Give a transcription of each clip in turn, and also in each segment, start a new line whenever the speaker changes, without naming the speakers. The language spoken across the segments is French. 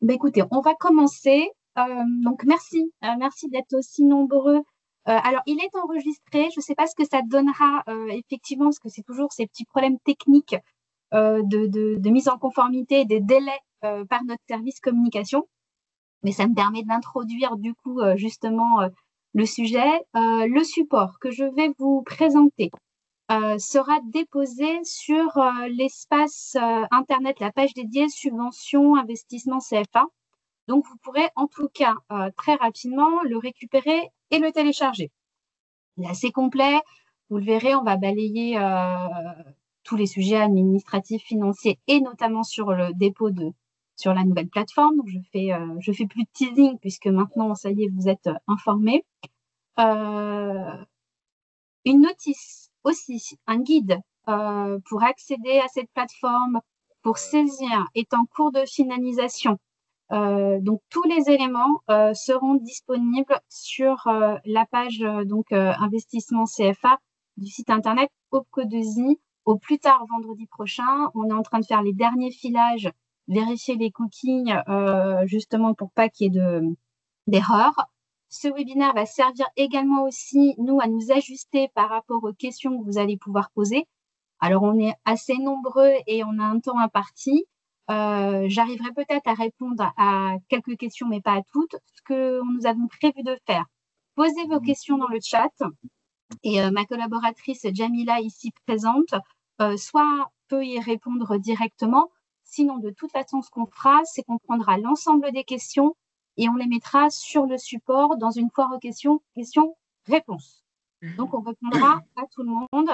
Bah, écoutez, on va commencer. Donc, merci. Merci d'être aussi nombreux. Alors, il est enregistré. Je ne sais pas ce que ça donnera effectivement, parce que c'est toujours ces petits problèmes techniques de mise en conformité et des délais par notre service communication. Mais ça me permet d'introduire du coup justement le sujet. Le support que je vais vous présenter sera déposé sur l'espace Internet, la page dédiée subventions, investissement CFA. Donc, vous pourrez en tout cas très rapidement le récupérer et le télécharger. Il est assez complet. Vous le verrez, on va balayer tous les sujets administratifs, financiers et notamment sur le dépôt sur la nouvelle plateforme. Donc, je fais plus de teasing puisque maintenant, ça y est, vous êtes informés. Une notice aussi, un guide pour accéder à cette plateforme, pour saisir, est en cours de finalisation. Donc, tous les éléments seront disponibles sur la page investissement CFA du site internet OPCO2I au plus tard vendredi prochain. On est en train de faire les derniers filages, vérifier les cookies justement pour pas qu'il y ait d'erreurs. Ce webinaire va servir également aussi, nous, à nous ajuster par rapport aux questions que vous allez pouvoir poser. Alors, on est assez nombreux et on a un temps imparti. J'arriverai peut-être à répondre à quelques questions, mais pas à toutes. Ce que nous avons prévu de faire, posez vos questions dans le chat et ma collaboratrice Jamila, ici présente, soit peut y répondre directement. Sinon, de toute façon, ce qu'on fera, c'est qu'on prendra l'ensemble des questions et on les mettra sur le support dans une foire aux questions-réponses. Donc, on répondra à tout le monde,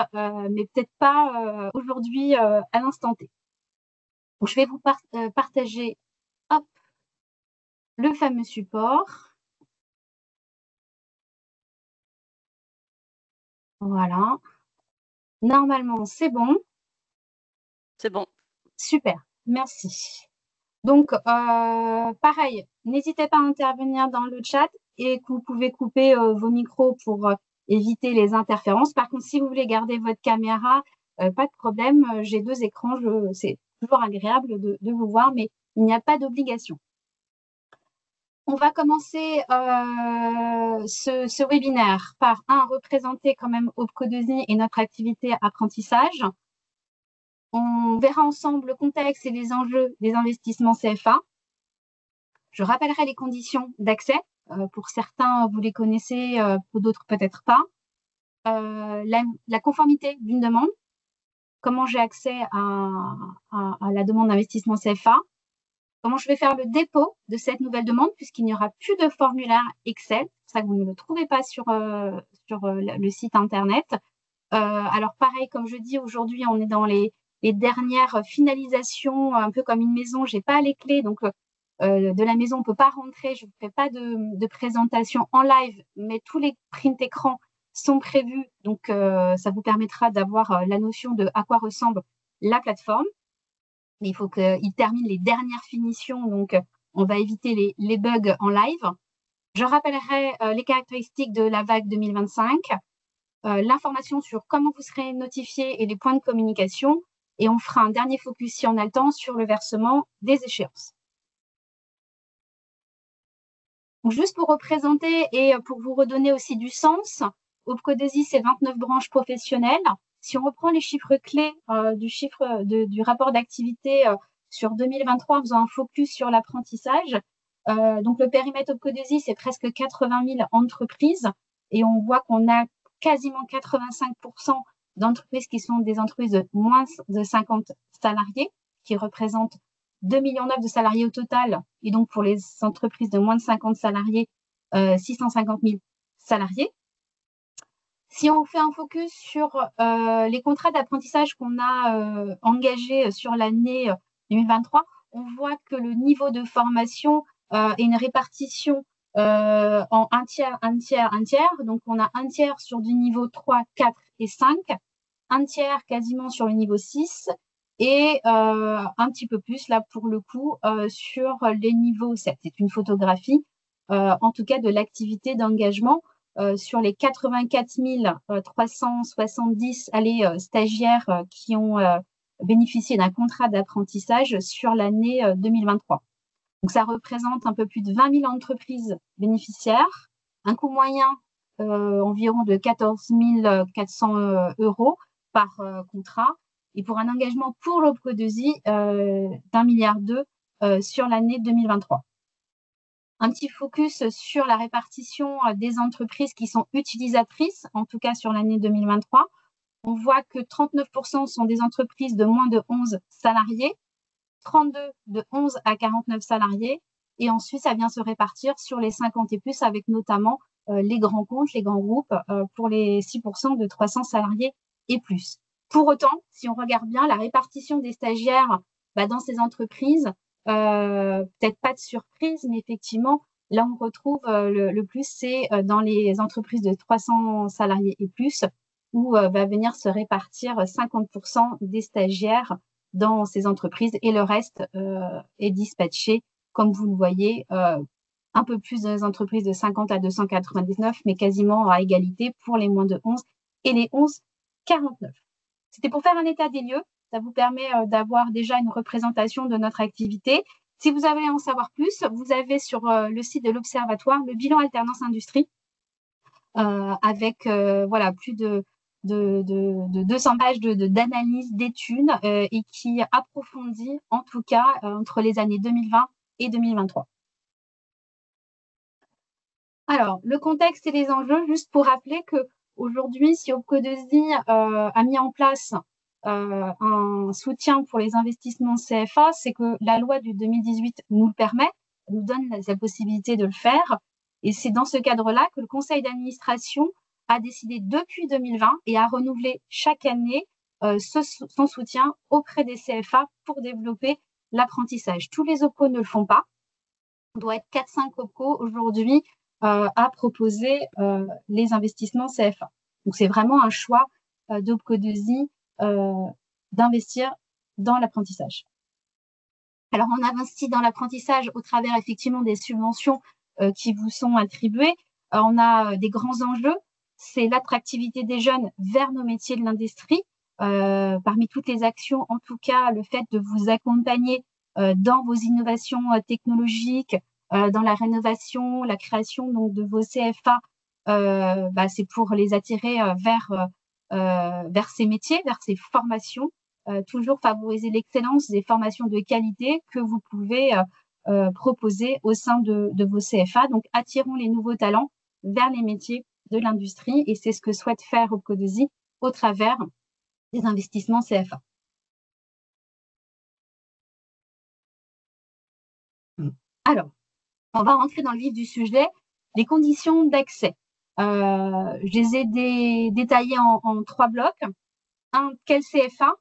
mais peut-être pas aujourd'hui à l'instant T. Donc, je vais vous partager hop, le fameux support. Voilà. Normalement, c'est bon.
C'est bon.
Super, merci. Donc, pareil, n'hésitez pas à intervenir dans le chat et que vous pouvez couper vos micros pour éviter les interférences. Par contre, si vous voulez garder votre caméra, pas de problème. J'ai deux écrans. C'est toujours agréable de vous voir, mais il n'y a pas d'obligation. On va commencer ce webinaire par représenter quand même OPCO2I et notre activité apprentissage. On verra ensemble le contexte et les enjeux des investissements CFA. Je rappellerai les conditions d'accès. Pour certains, vous les connaissez, pour d'autres peut-être pas. La conformité d'une demande. Comment j'ai accès à la demande d'investissement CFA. Comment je vais faire le dépôt de cette nouvelle demande puisqu'il n'y aura plus de formulaire Excel. C'est ça que vous ne le trouvez pas sur le site Internet. Alors pareil, comme je dis, aujourd'hui, on est dans les dernières finalisations, un peu comme une maison. Je n'ai pas les clés, donc de la maison, on ne peut pas rentrer. Je ne ferai pas de présentation en live, mais tous les print écrans sont prévus. Donc, ça vous permettra d'avoir la notion de à quoi ressemble la plateforme. Mais il faut qu'il termine les dernières finitions, donc on va éviter les bugs en live. Je rappellerai les caractéristiques de la vague 2025, l'information sur comment vous serez notifié et les points de communication, et on fera un dernier focus, si on a le temps, sur le versement des échéances. Donc, juste pour représenter et pour vous redonner aussi du sens, OPCO2I, c'est 29 branches professionnelles. Si on reprend les chiffres clés du rapport d'activité sur 2023 en faisant un focus sur l'apprentissage, donc le périmètre OPCO2I, c'est presque 80 000 entreprises et on voit qu'on a quasiment 85% d'entreprises qui sont des entreprises de moins de 50 salariés, qui représentent 2,9 millions de salariés au total, et donc pour les entreprises de moins de 50 salariés, 650 000 salariés. Si on fait un focus sur les contrats d'apprentissage qu'on a engagés sur l'année 2023, on voit que le niveau de formation est une répartition en un tiers, un tiers, un tiers. Donc, on a un tiers sur du niveau 3, 4 et 5, un tiers quasiment sur le niveau 6 et un petit peu plus, là, pour le coup, sur les niveaux 7. C'est une photographie, en tout cas, de l'activité d'engagement sur les 84 370 stagiaires qui ont bénéficié d'un contrat d'apprentissage sur l'année 2023. Donc, ça représente un peu plus de 20 000 entreprises bénéficiaires, un coût moyen environ de 14 400 € par contrat, et pour un engagement pour l'OPCO2I d'1,2 milliard sur l'année 2023. Un petit focus sur la répartition des entreprises qui sont utilisatrices, en tout cas sur l'année 2023. On voit que 39% sont des entreprises de moins de 11 salariés, 32 de 11 à 49 salariés, et ensuite ça vient se répartir sur les 50 et plus, avec notamment les grands comptes, les grands groupes, pour les 6% de 300 salariés et plus. Pour autant, si on regarde bien la répartition des stagiaires dans ces entreprises, peut-être pas de surprise, mais effectivement, là on retrouve le plus, c'est dans les entreprises de 300 salariés et plus, où va venir se répartir 50% des stagiaires dans ces entreprises, et le reste est dispatché, comme vous le voyez, un peu plus dans les entreprises de 50 à 299, mais quasiment à égalité pour les moins de 11 et les 11-49. C'était pour faire un état des lieux. Ça vous permet d'avoir déjà une représentation de notre activité. Si vous avez en savoir plus, vous avez sur le site de l'Observatoire le bilan alternance industrie, avec voilà, plus de 200 pages d'analyse, d'études, et qui approfondit, en tout cas, entre les années 2020 et 2023. Alors, le contexte et les enjeux, juste pour rappeler qu'aujourd'hui, si OPCO2I a mis en place un soutien pour les investissements CFA, c'est que la loi du 2018 nous le permet, nous donne la possibilité de le faire. Et c'est dans ce cadre-là que le conseil d'administration a décidé depuis 2020 et a renouvelé chaque année son soutien auprès des CFA pour développer l'apprentissage. Tous les OPCO ne le font pas. On doit être 4-5 OPCO aujourd'hui à proposer les investissements CFA. Donc, c'est vraiment un choix d'OPCO2I d'investir dans l'apprentissage. Alors, on investit dans l'apprentissage au travers effectivement des subventions qui vous sont attribuées. On a des grands enjeux, c'est l'attractivité des jeunes vers nos métiers de l'industrie. Parmi toutes les actions, en tout cas, le fait de vous accompagner dans vos innovations technologiques, dans la rénovation, la création donc, de vos CFA, c'est pour les attirer vers ces métiers, vers ces formations. Toujours favoriser l'excellence des formations de qualité que vous pouvez proposer au sein de vos CFA. Donc, attirons les nouveaux talents vers les métiers de l'industrie, et c'est ce que souhaite faire OPCO2I au travers des investissements CFA. Alors, on va rentrer dans le vif du sujet, les conditions d'accès. Je les ai détaillées en 3 blocs. Quel CFA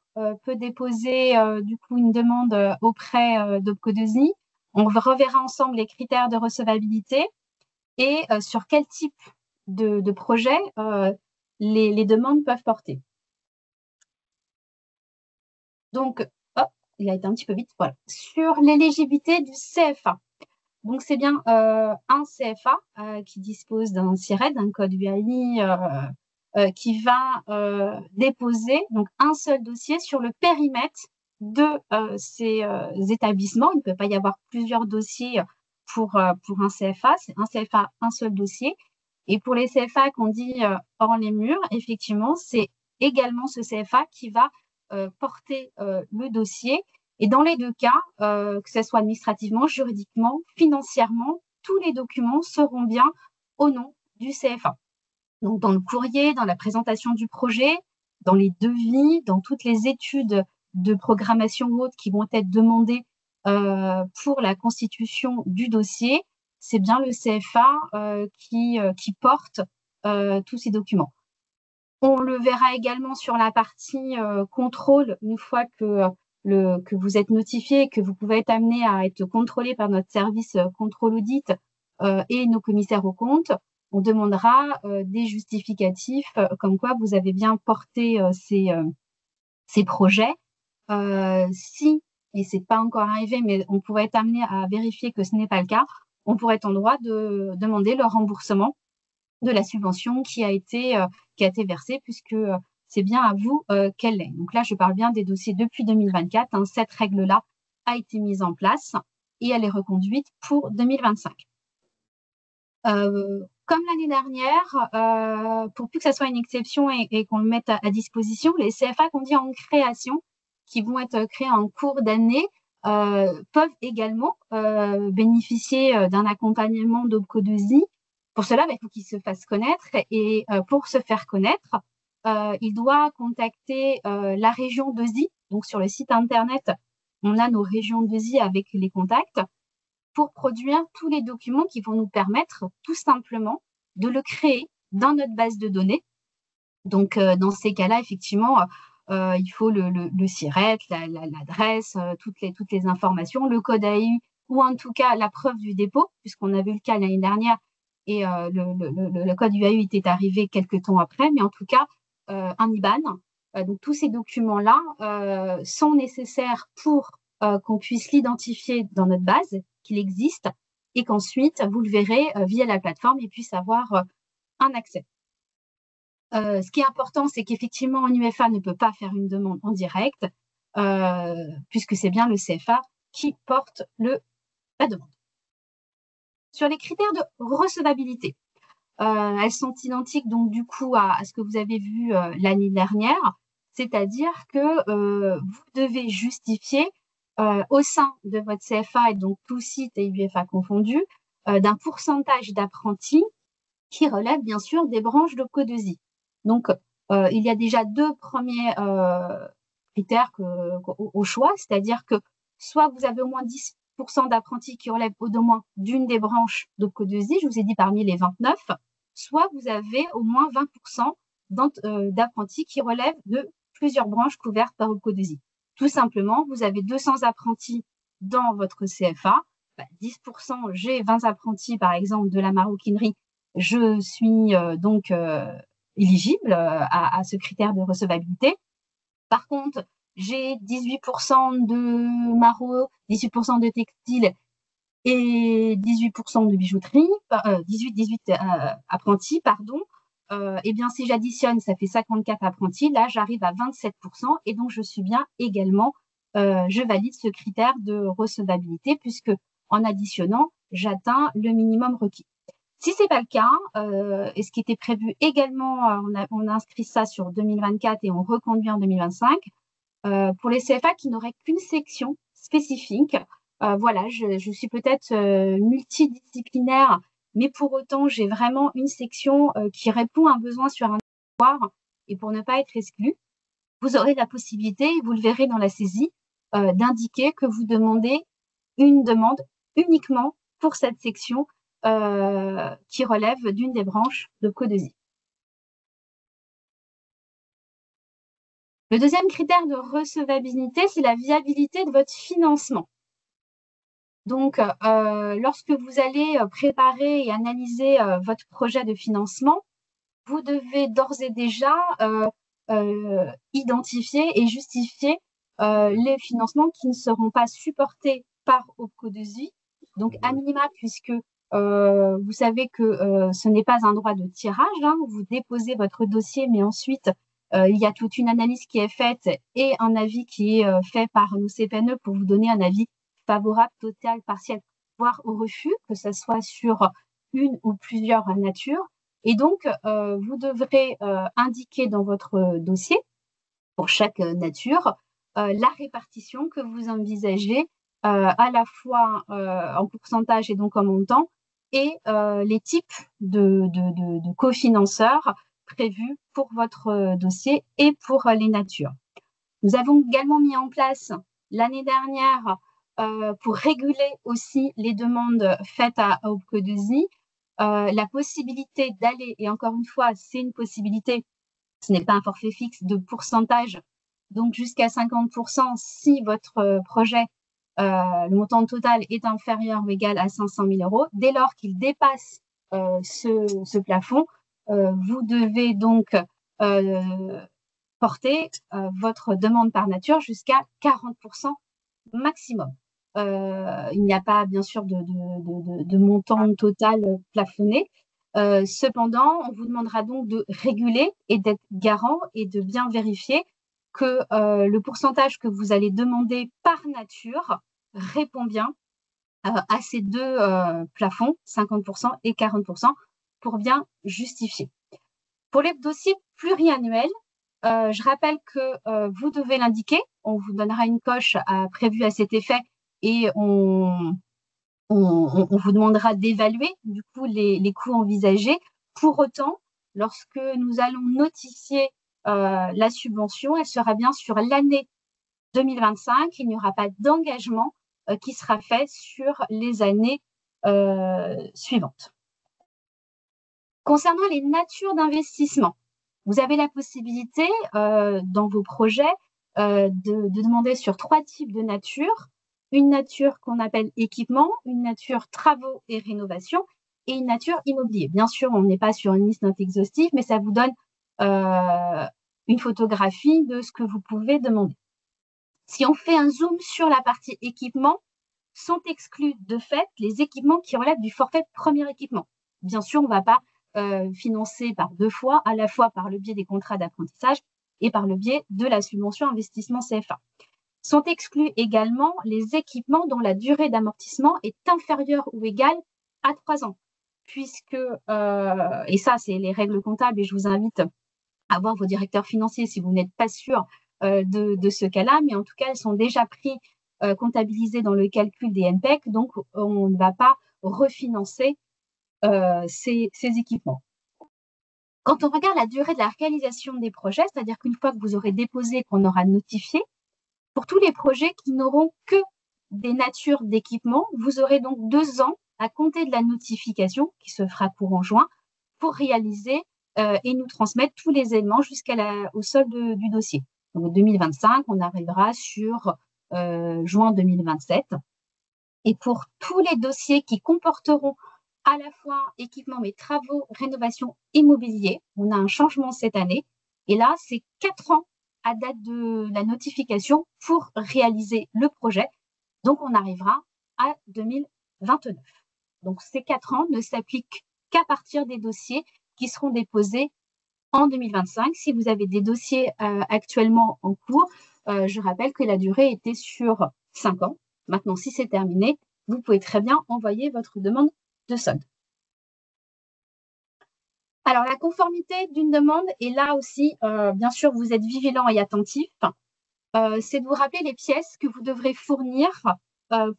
peut déposer du coup une demande auprès d'OPCO2I? On reverra ensemble les critères de recevabilité et sur quel type de projet les demandes peuvent porter. Donc, hop, il a été un petit peu vite. Voilà. Sur l'éligibilité du CFA. Donc, c'est bien un CFA qui dispose d'un SIRET, d'un code UAI, qui va déposer donc un seul dossier sur le périmètre de ces établissements. Il ne peut pas y avoir plusieurs dossiers pour un CFA. C'est un CFA, un seul dossier. Et pour les CFA qu'on dit hors les murs, effectivement, c'est également ce CFA qui va porter le dossier. Et dans les 2 cas, que ce soit administrativement, juridiquement, financièrement, tous les documents seront bien au nom du CFA. Donc, dans le courrier, dans la présentation du projet, dans les devis, dans toutes les études de programmation ou autres qui vont être demandées pour la constitution du dossier, c'est bien le CFA qui porte tous ces documents. On le verra également sur la partie contrôle, une fois que vous êtes notifié, que vous pouvez être amené à être contrôlé par notre service contrôle audit et nos commissaires aux comptes. On demandera des justificatifs comme quoi vous avez bien porté ces projets. Si, et c'est pas encore arrivé, mais on pourrait être amené à vérifier que ce n'est pas le cas, on pourrait être en droit de demander le remboursement de la subvention qui a été versée, puisque c'est bien à vous qu'elle est. Donc là, je parle bien des dossiers depuis 2024. Cette règle-là a été mise en place. et elle est reconduite pour 2025. Comme l'année dernière, pour plus que ça soit une exception et qu'on le mette à disposition, les CFA qu'on dit en création, qui vont être créés en cours d'année, peuvent également bénéficier d'un accompagnement d'Opco2I. Pour cela, il faut qu'ils se fassent connaître et pour se faire connaître, il doit contacter la région 2I. Donc sur le site internet, on a nos régions 2I avec les contacts pour produire tous les documents qui vont nous permettre tout simplement de le créer dans notre base de données. Donc, dans ces cas-là, effectivement, il faut le SIRET, l'adresse, toutes les informations, le code AEU ou en tout cas la preuve du dépôt, puisqu'on a vu le cas l'année dernière et le code UAU était arrivé quelques temps après, mais en tout cas, un IBAN. Donc, tous ces documents-là sont nécessaires pour qu'on puisse l'identifier dans notre base, qu'il existe, et qu'ensuite, vous le verrez via la plateforme et puisse avoir un accès. Ce qui est important, c'est qu'effectivement, un UFA ne peut pas faire une demande en direct, puisque c'est bien le CFA qui porte la demande. Sur les critères de recevabilité, elles sont identiques donc du coup à ce que vous avez vu l'année dernière, c'est-à-dire que vous devez justifier au sein de votre CFA, et donc tout site et UFA confondus, d'un pourcentage d'apprentis qui relève bien sûr des branches d'Opco2I. Donc, il y a déjà deux premiers critères au choix, c'est-à-dire que soit vous avez au moins 10% d'apprentis qui relèvent au moins d'une des branches d'Opco2I, je vous ai dit parmi les 29, soit vous avez au moins 20% d'apprentis qui relèvent de plusieurs branches couvertes par Opco2I. Tout simplement, vous avez 200 apprentis dans votre CFA, 10%, j'ai 20 apprentis par exemple de la maroquinerie, je suis donc éligible à ce critère de recevabilité. Par contre, j'ai 18% de maro, 18% de textile et 18% de bijouterie, 18 apprentis, pardon. Eh bien, si j'additionne, ça fait 54 apprentis. Là, j'arrive à 27% et donc je suis bien également, je valide ce critère de recevabilité puisque en additionnant, j'atteins le minimum requis. Si ce n'est pas le cas, et ce qui était prévu également, on a inscrit ça sur 2024 et on reconduit en 2025, pour les CFA qui n'auraient qu'une section spécifique, voilà, je suis peut-être multidisciplinaire, mais pour autant, j'ai vraiment une section qui répond à un besoin sur un territoire, et pour ne pas être exclu, vous aurez la possibilité, vous le verrez dans la saisie, d'indiquer que vous demandez une demande uniquement pour cette section qui relève d'une des branches d'Opco2I. Le deuxième critère de recevabilité, c'est la viabilité de votre financement. Donc, lorsque vous allez préparer et analyser votre projet de financement, vous devez d'ores et déjà identifier et justifier les financements qui ne seront pas supportés par Opco2I. Donc, à minima, puisque vous savez que ce n'est pas un droit de tirage, hein, vous déposez votre dossier, mais ensuite, il y a toute une analyse qui est faite et un avis qui est fait par nos CPNE pour vous donner un avis favorable, total, partiel, voire au refus, que ce soit sur une ou plusieurs natures. Et donc, vous devrez indiquer dans votre dossier, pour chaque nature, la répartition que vous envisagez à la fois en pourcentage et donc en montant, et les types de cofinanceurs prévus pour votre dossier et pour les natures. Nous avons également mis en place l'année dernière, pour réguler aussi les demandes faites à Opco2I, la possibilité d'aller, et encore une fois, c'est une possibilité, ce n'est pas un forfait fixe de pourcentage, donc jusqu'à 50% si votre projet, le montant total est inférieur ou égal à 500 000 euros. Dès lors qu'il dépasse ce plafond, vous devez donc porter votre demande par nature jusqu'à 40% maximum. Il n'y a pas, bien sûr, de montant total plafonné. Cependant, on vous demandera donc de réguler et d'être garant et de bien vérifier que le pourcentage que vous allez demander par nature répond bien à ces deux plafonds, 50% et 40%, pour bien justifier. Pour les dossiers pluriannuels, je rappelle que vous devez l'indiquer. On vous donnera une coche prévue à cet effet et on vous demandera d'évaluer du coup les coûts envisagés. Pour autant, lorsque nous allons notifier la subvention, elle sera bien sur l'année 2025. Il n'y aura pas d'engagement qui sera fait sur les années suivantes. Concernant les natures d'investissement, vous avez la possibilité dans vos projets de demander sur 3 types de natures. Une nature qu'on appelle équipement, une nature travaux et rénovation et une nature immobilier. Bien sûr, on n'est pas sur une liste non exhaustive, mais ça vous donne une photographie de ce que vous pouvez demander. Si on fait un zoom sur la partie équipement, sont exclus de fait les équipements qui relèvent du forfait premier équipement. Bien sûr, on ne va pas financer par 2 fois, à la fois par le biais des contrats d'apprentissage et par le biais de la subvention investissement CFA. Sont exclus également les équipements dont la durée d'amortissement est inférieure ou égale à 3 ans. Puisque, et ça, c'est les règles comptables, et je vous invite à voir vos directeurs financiers si vous n'êtes pas sûr de ce cas-là, mais en tout cas, elles sont déjà pris comptabilisés dans le calcul des NPEC, donc on ne va pas refinancer ces équipements. Quand on regarde la durée de la réalisation des projets, c'est-à-dire qu'une fois que vous aurez déposé, qu'on aura notifié, pour tous les projets qui n'auront que des natures d'équipement, vous aurez donc 2 ans à compter de la notification, qui se fera courant juin, pour réaliser et nous transmettre tous les éléments jusqu'au solde du dossier. Donc 2025, on arrivera sur juin 2027. Et pour tous les dossiers qui comporteront à la fois équipement, mais travaux, rénovation, immobilier, on a un changement cette année. Et là, c'est 4 ans à date de la notification pour réaliser le projet. Donc, on arrivera à 2029. Donc, ces 4 ans ne s'appliquent qu'à partir des dossiers qui seront déposés en 2025. Si vous avez des dossiers actuellement en cours, je rappelle que la durée était sur 5 ans. Maintenant, si c'est terminé, vous pouvez très bien envoyer votre demande de solde. Alors, la conformité d'une demande, et là aussi, bien sûr, vous êtes vigilant et attentif, c'est de vous rappeler les pièces que vous devrez fournir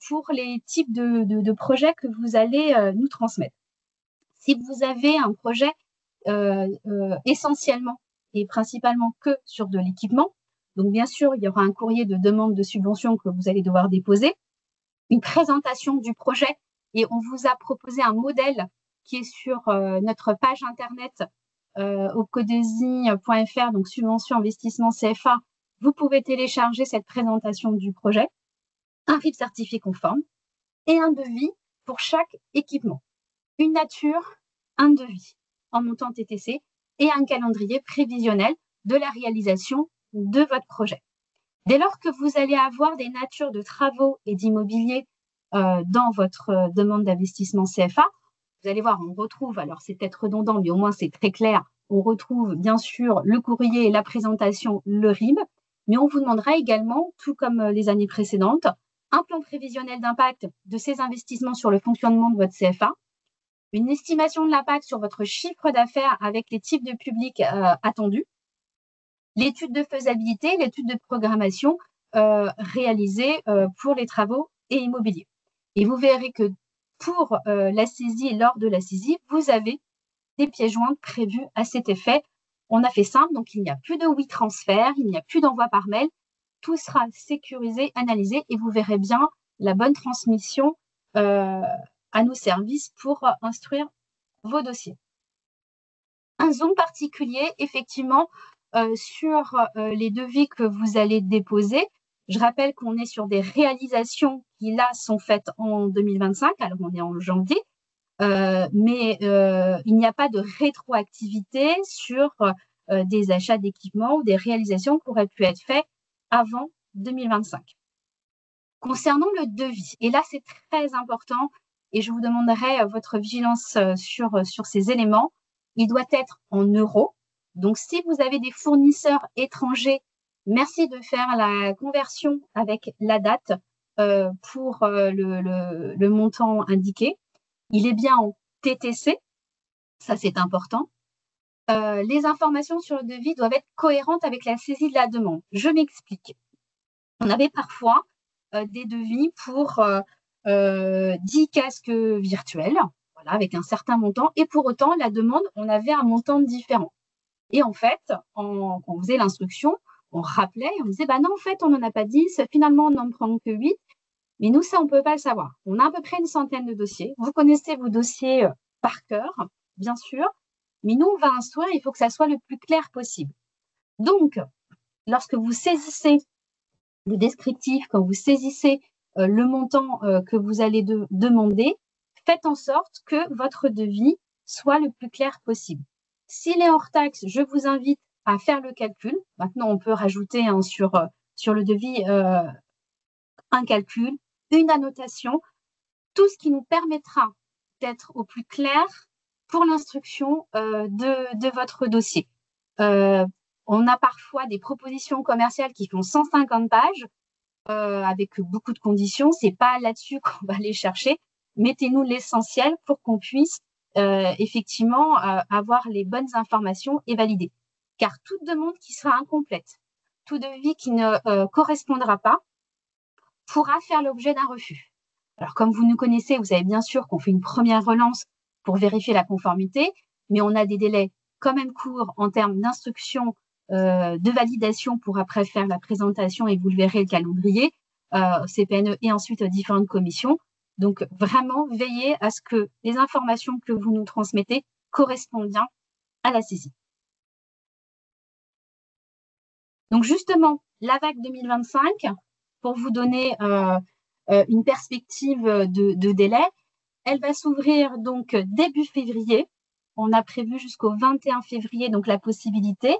pour les types de projets que vous allez nous transmettre. Si vous avez un projet essentiellement et principalement que sur de l'équipement, donc bien sûr, il y aura un courrier de demande de subvention que vous allez devoir déposer, une présentation du projet, et on vous a proposé un modèle qui est sur notre page internet opcodesi.fr, donc subvention investissement CFA. Vous pouvez télécharger cette présentation du projet, un RIB certifié conforme et un devis pour chaque équipement. Une nature, un devis en montant TTC et un calendrier prévisionnel de la réalisation de votre projet. Dès lors que vous allez avoir des natures de travaux et d'immobilier dans votre demande d'investissement CFA, vous allez voir, on retrouve, alors c'est peut-être redondant, mais au moins c'est très clair, on retrouve bien sûr le courrier et la présentation, le RIB, mais on vous demandera également, tout comme les années précédentes, un plan prévisionnel d'impact de ces investissements sur le fonctionnement de votre CFA, une estimation de l'impact sur votre chiffre d'affaires avec les types de publics attendus, l'étude de faisabilité, l'étude de programmation réalisée pour les travaux et immobiliers. Et vous verrez que pour la saisie et lors de la saisie, vous avez des pièces jointes prévues à cet effet. On a fait simple, donc il n'y a plus de WeTransfer, il n'y a plus d'envoi par mail. Tout sera sécurisé, analysé et vous verrez bien la bonne transmission à nos services pour instruire vos dossiers. Un zoom particulier, effectivement, sur les devis que vous allez déposer. Je rappelle qu'on est sur des réalisations qui, là, sont faites en 2025. Alors, on est en janvier, mais il n'y a pas de rétroactivité sur des achats d'équipements ou des réalisations qui auraient pu être faites avant 2025. Concernant le devis, et là, c'est très important, et je vous demanderai votre vigilance sur ces éléments, il doit être en euros. Donc, si vous avez des fournisseurs étrangers, merci de faire la conversion avec la date pour le montant indiqué. Il est bien en TTC, ça c'est important. Les informations sur le devis doivent être cohérentes avec la saisie de la demande. Je m'explique. On avait parfois des devis pour 10 casques virtuels, voilà, avec un certain montant, et pour autant, la demande, on avait un montant différent. Et en fait, quand on faisait l'instruction, on rappelait et on disait, bah non, en fait, on n'en a pas 10, finalement, on n'en prend que 8. Mais nous, ça, on ne peut pas le savoir. On a à peu près une centaine de dossiers. Vous connaissez vos dossiers par cœur, bien sûr, mais nous, on va instruire, il faut que ça soit le plus clair possible. Donc, lorsque vous saisissez le descriptif, quand vous saisissez le montant que vous allez demander, faites en sorte que votre devis soit le plus clair possible. S'il est hors taxe, je vous invite à faire le calcul. Maintenant, on peut rajouter sur le devis un calcul, une annotation, tout ce qui nous permettra d'être au plus clair pour l'instruction de votre dossier. On a parfois des propositions commerciales qui font 150 pages avec beaucoup de conditions. Ce n'est pas là-dessus qu'on va aller chercher. Mettez-nous l'essentiel pour qu'on puisse effectivement avoir les bonnes informations et valider. Car toute demande qui sera incomplète, tout devis qui ne correspondra pas, pourra faire l'objet d'un refus. Alors, comme vous nous connaissez, vous savez bien sûr qu'on fait une première relance pour vérifier la conformité, mais on a des délais quand même courts en termes d'instruction, de validation pour après faire la présentation, et vous le verrez, le calendrier, CPNE et ensuite différentes commissions. Donc, vraiment, veillez à ce que les informations que vous nous transmettez correspondent bien à la saisie. Donc, justement, la vague 2025, pour vous donner une perspective de délai, elle va s'ouvrir donc début février. On a prévu jusqu'au 21 février donc la possibilité.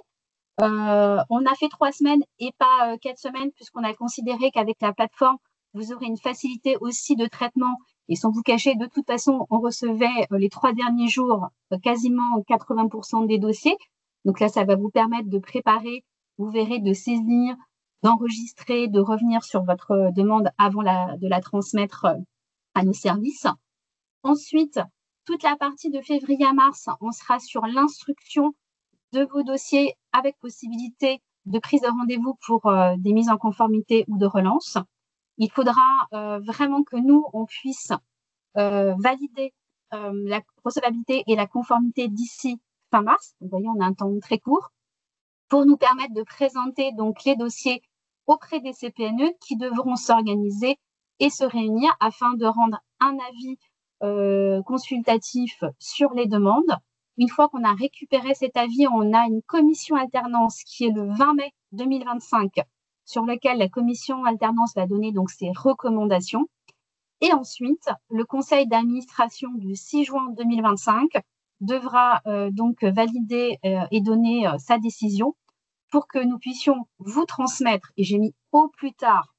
On a fait 3 semaines et pas 4 semaines, puisqu'on a considéré qu'avec la plateforme, vous aurez une facilité aussi de traitement. Et sans vous cacher, de toute façon, on recevait les 3 derniers jours quasiment 80% des dossiers. Donc là, ça va vous permettre de préparer, vous verrez, de saisir, d'enregistrer, de revenir sur votre demande avant de la transmettre à nos services. Ensuite, toute la partie de février à mars, on sera sur l'instruction de vos dossiers avec possibilité de prise de rendez-vous pour des mises en conformité ou de relance. Il faudra vraiment que nous, on puisse valider la recevabilité et la conformité d'ici fin mars. Vous voyez, on a un temps très court pour nous permettre de présenter donc les dossiers auprès des CPNE qui devront s'organiser et se réunir afin de rendre un avis consultatif sur les demandes. Une fois qu'on a récupéré cet avis, on a une commission alternance qui est le 20 mai 2025, sur laquelle la commission alternance va donner donc ses recommandations. Et ensuite, le conseil d'administration du 6 juin 2025 devra donc valider et donner sa décision pour que nous puissions vous transmettre, et j'ai mis au plus tard,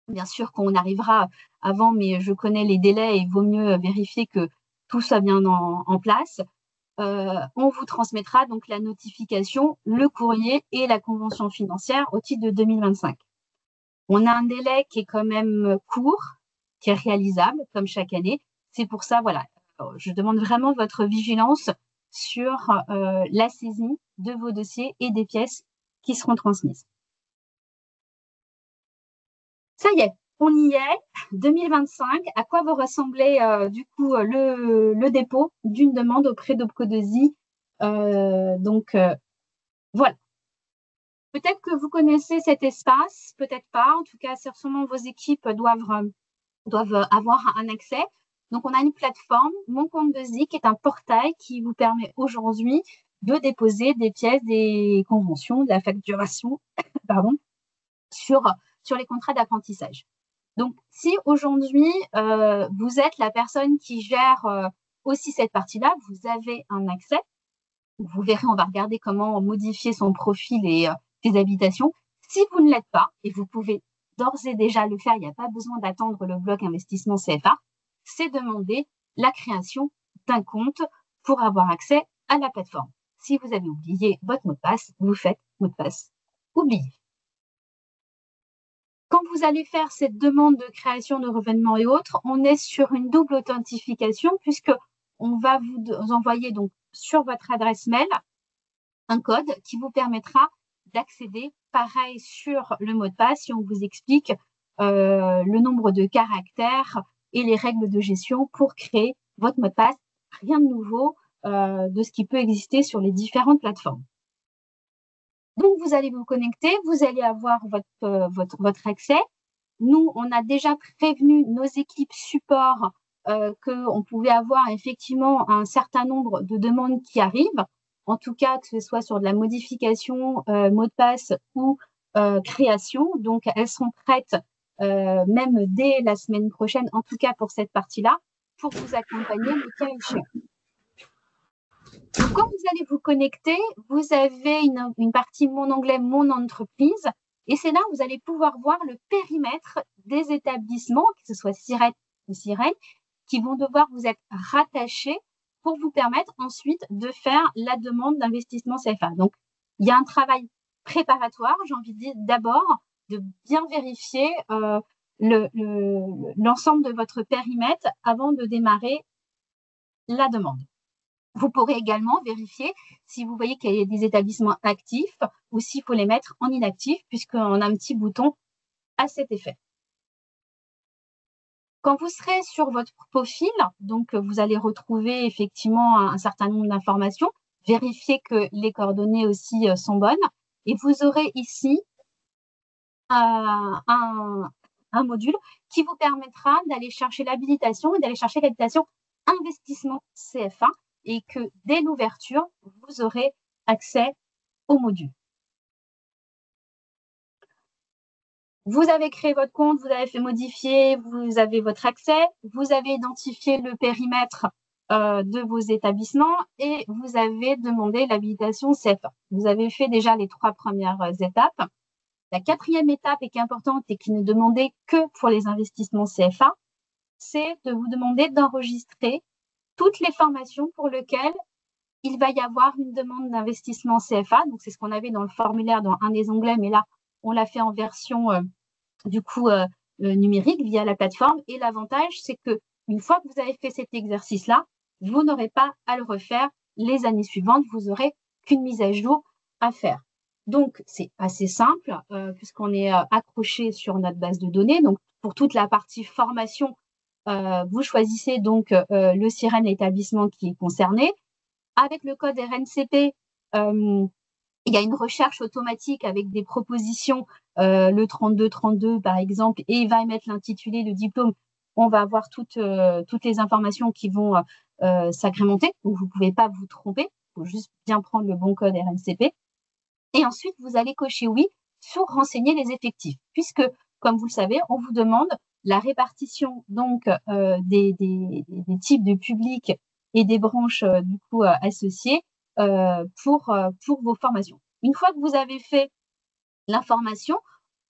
bien sûr qu'on arrivera avant, mais je connais les délais et il vaut mieux vérifier que tout soit bien en place. On vous transmettra donc la notification, le courrier et la convention financière au titre de 2025. On a un délai qui est quand même court, qui est réalisable comme chaque année. C'est pour ça, voilà, je demande vraiment votre vigilance sur la saisie de vos dossiers et des pièces qui seront transmises. Ça y est, on y est, 2025. À quoi va ressembler du coup le dépôt d'une demande auprès d'Opco2i. Voilà. Peut-être que vous connaissez cet espace, peut-être pas. En tout cas, sûrement vos équipes doivent avoir un accès. Donc, on a une plateforme, Mon Compte 2i, qui est un portail qui vous permet aujourd'hui de déposer des pièces, des conventions, de la facturation, pardon, sur les contrats d'apprentissage. Donc, si aujourd'hui, vous êtes la personne qui gère aussi cette partie-là, vous avez un accès. Vous verrez, on va regarder comment modifier son profil et ses habitations. Si vous ne l'êtes pas, et vous pouvez d'ores et déjà le faire, il n'y a pas besoin d'attendre le bloc investissement CFA, c'est demander la création d'un compte pour avoir accès à la plateforme. Si vous avez oublié votre mot de passe, vous faites mot de passe oublié. Quand vous allez faire cette demande de création de revenants et autres, on est sur une double authentification puisque on va vous envoyer donc sur votre adresse mail un code qui vous permettra d'accéder. Pareil sur le mot de passe, si on vous explique le nombre de caractères et les règles de gestion pour créer votre mot de passe. Rien de nouveau de ce qui peut exister sur les différentes plateformes. Donc, vous allez vous connecter, vous allez avoir votre accès. Nous, on a déjà prévenu nos équipes support qu'on pouvait avoir effectivement un certain nombre de demandes qui arrivent. En tout cas, que ce soit sur de la modification, mot de passe ou création. Donc, elles sont prêtes même dès la semaine prochaine, en tout cas pour cette partie-là, pour vous accompagner le cas échéant. Donc, quand vous allez vous connecter, vous avez une partie Mon onglet Mon entreprise. Et c'est là où vous allez pouvoir voir le périmètre des établissements, que ce soit Sirène ou Sirène, qui vont devoir vous être rattachés pour vous permettre ensuite de faire la demande d'investissement CFA. Donc, il y a un travail préparatoire, j'ai envie de dire d'abord, de bien vérifier l'ensemble de votre périmètre avant de démarrer la demande. Vous pourrez également vérifier si vous voyez qu'il y a des établissements actifs ou s'il faut les mettre en inactif, puisqu'on a un petit bouton à cet effet. Quand vous serez sur votre profil, donc vous allez retrouver effectivement un certain nombre d'informations, vérifier que les coordonnées aussi sont bonnes, et vous aurez ici un module qui vous permettra d'aller chercher l'habilitation et d'aller chercher l'habilitation investissement CFA, et que dès l'ouverture, vous aurez accès au module. Vous avez créé votre compte, vous avez fait modifier, vous avez votre accès, vous avez identifié le périmètre de vos établissements et vous avez demandé l'habilitation CFA. Vous avez fait déjà les 3 premières étapes. La 4e étape, et qui est importante et qui n'est demandée que pour les investissements CFA, c'est de vous demander d'enregistrer toutes les formations pour lesquelles il va y avoir une demande d'investissement CFA. Donc, c'est ce qu'on avait dans le formulaire dans un des onglets, mais là, on l'a fait en version numérique via la plateforme. Et l'avantage, c'est que une fois que vous avez fait cet exercice-là, vous n'aurez pas à le refaire les années suivantes. Vous n'aurez qu'une mise à jour à faire. Donc, c'est assez simple puisqu'on est accroché sur notre base de données. Donc, pour toute la partie formation, vous choisissez donc le Sirène établissement qui est concerné. Avec le code RNCP, il y a une recherche automatique avec des propositions, le 3232 par exemple, et il va émettre l'intitulé, le diplôme. On va avoir toutes les informations qui vont s'agrémenter. Donc, vous ne pouvez pas vous tromper. Il faut juste bien prendre le bon code RNCP. Et ensuite, vous allez cocher oui sur renseigner les effectifs, puisque, comme vous le savez, on vous demande la répartition donc des types de publics et des branches du coup associées pour vos formations. Une fois que vous avez fait l'information,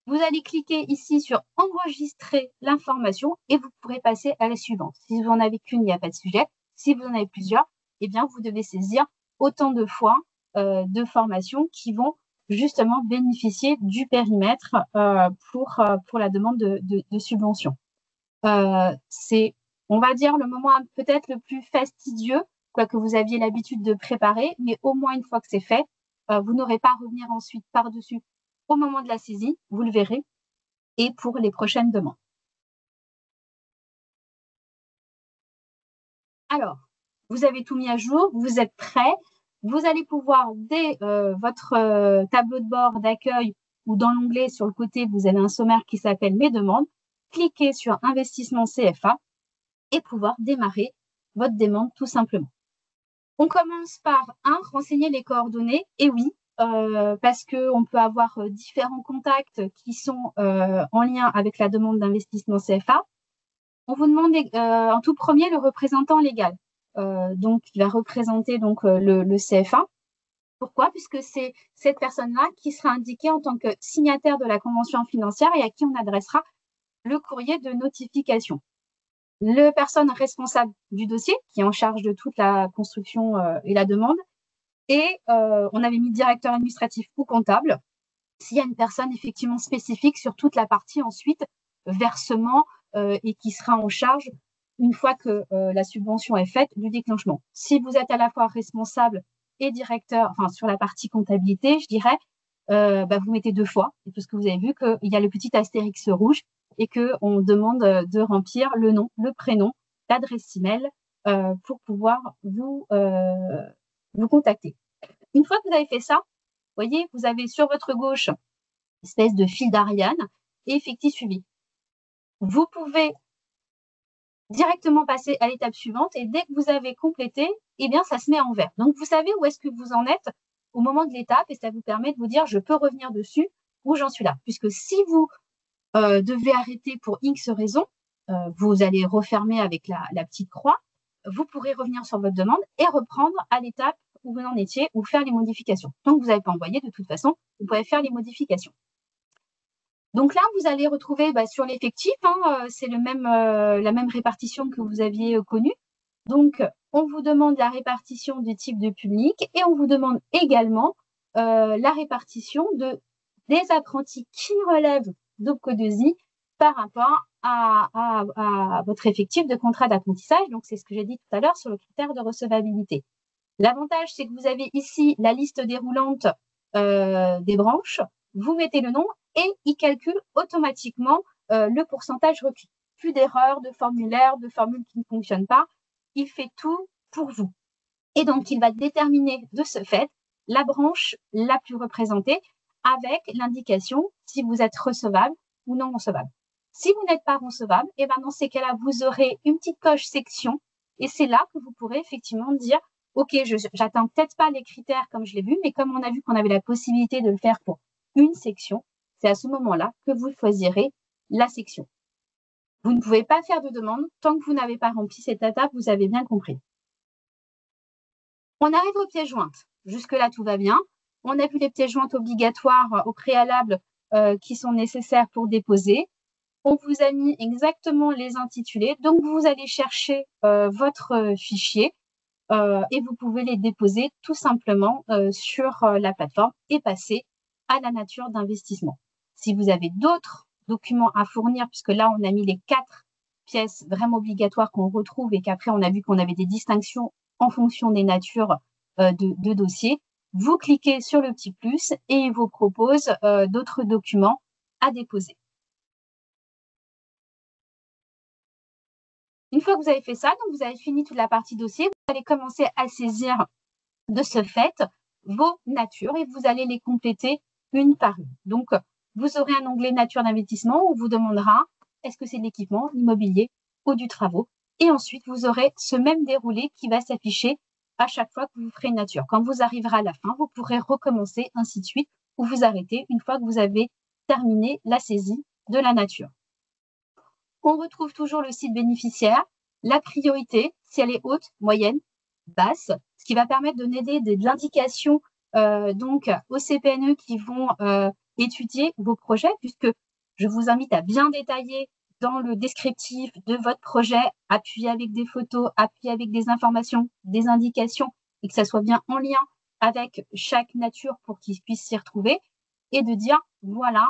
vous allez cliquer ici sur enregistrer l'information et vous pourrez passer à la suivante. Si vous en avez qu'une, il n'y a pas de sujet. Si vous en avez plusieurs, eh bien, vous devez saisir autant de fois de formations qui vont justement bénéficier du périmètre pour la demande de subvention. C'est, on va dire, le moment peut-être le plus fastidieux, quoique vous aviez l'habitude de préparer, mais au moins une fois que c'est fait, vous n'aurez pas à revenir ensuite par-dessus au moment de la saisie, vous le verrez, et pour les prochaines demandes. Alors, vous avez tout mis à jour, vous êtes prêts, vous allez pouvoir, dès votre tableau de bord d'accueil ou dans l'onglet sur le côté, vous avez un sommaire qui s'appelle Mes demandes, cliquez sur Investissement CFA et pouvoir démarrer votre demande tout simplement. On commence par renseigner les coordonnées, et oui, parce qu'on peut avoir différents contacts qui sont en lien avec la demande d'investissement CFA. On vous demande en tout premier le représentant légal. Donc, il va représenter donc, le CFA. Pourquoi? Puisque c'est cette personne-là qui sera indiquée en tant que signataire de la convention financière et à qui on adressera le courrier de notification. Le personne responsable du dossier, qui est en charge de toute la construction et la demande, et on avait mis directeur administratif ou comptable. s'il y a une personne effectivement spécifique sur toute la partie ensuite versement et qui sera en charge une fois que la subvention est faite du déclenchement. Si vous êtes à la fois responsable et directeur, enfin sur la partie comptabilité, je dirais, vous mettez 2 fois, parce que vous avez vu qu'il y a le petit astérix rouge et qu'on demande de remplir le nom, le prénom, l'adresse email pour pouvoir vous contacter. Une fois que vous avez fait ça, vous voyez, vous avez sur votre gauche une espèce de fil d'Ariane et effectif suivi. Vous pouvez directement passer à l'étape suivante et dès que vous avez complété, eh bien, ça se met en vert. Donc, vous savez où est-ce que vous en êtes au moment de l'étape et ça vous permet de vous dire, je peux revenir dessus ou j'en suis là. Puisque si vous devez arrêter pour X raison, vous allez refermer avec la petite croix, vous pourrez revenir sur votre demande et reprendre à l'étape où vous en étiez ou faire les modifications. Tant que vous n'avez pas envoyé, de toute façon, vous pouvez faire les modifications. Donc là, vous allez retrouver sur l'effectif, c'est la même répartition que vous aviez connue. Donc, on vous demande la répartition du type de public et on vous demande également la répartition des apprentis qui relèvent d'Opco2i par rapport à votre effectif de contrat d'apprentissage. Donc, c'est ce que j'ai dit tout à l'heure sur le critère de recevabilité. L'avantage, c'est que vous avez ici la liste déroulante des branches. Vous mettez le nom et il calcule automatiquement le pourcentage requis. Plus d'erreurs, de formulaires, de formules qui ne fonctionnent pas. Il fait tout pour vous. Et donc, il va déterminer de ce fait la branche la plus représentée avec l'indication si vous êtes recevable ou non recevable. Si vous n'êtes pas recevable, et dans ces cas-là, vous aurez une petite coche section et c'est là que vous pourrez effectivement dire OK, j'atteins peut-être pas les critères comme je l'ai vu, mais comme on a vu qu'on avait la possibilité de le faire pour une section, c'est à ce moment-là que vous choisirez la section. Vous ne pouvez pas faire de demande tant que vous n'avez pas rempli cette étape, vous avez bien compris. On arrive aux pièces jointes. Jusque-là, tout va bien. On a vu les pièces jointes obligatoires au préalable qui sont nécessaires pour déposer. On vous a mis exactement les intitulés. Donc, vous allez chercher votre fichier et vous pouvez les déposer tout simplement sur la plateforme et passer à la nature d'investissement. Si vous avez d'autres documents à fournir, puisque là, on a mis les 4 pièces vraiment obligatoires qu'on retrouve et qu'après, on a vu qu'on avait des distinctions en fonction des natures de dossiers, vous cliquez sur le petit plus et il vous propose d'autres documents à déposer. Une fois que vous avez fait ça, donc vous avez fini toute la partie dossier, vous allez commencer à saisir de ce fait vos natures et vous allez les compléter une par une. Donc, vous aurez un onglet nature d'investissement où on vous demandera est-ce que c'est de l'équipement, l'immobilier ou du travaux. Et ensuite, vous aurez ce même déroulé qui va s'afficher à chaque fois que vous ferez une nature. Quand vous arriverez à la fin, vous pourrez recommencer, ainsi de suite, ou vous arrêter une fois que vous avez terminé la saisie de la nature. On retrouve toujours le site bénéficiaire, la priorité, si elle est haute, moyenne, basse, ce qui va permettre de donner de l'indication donc aux CPNE qui vont étudier vos projets, puisque je vous invite à bien détailler dans le descriptif de votre projet, appuyer avec des photos, appuyer avec des informations, des indications, et que ça soit bien en lien avec chaque nature pour qu'ils puissent s'y retrouver, et de dire, voilà,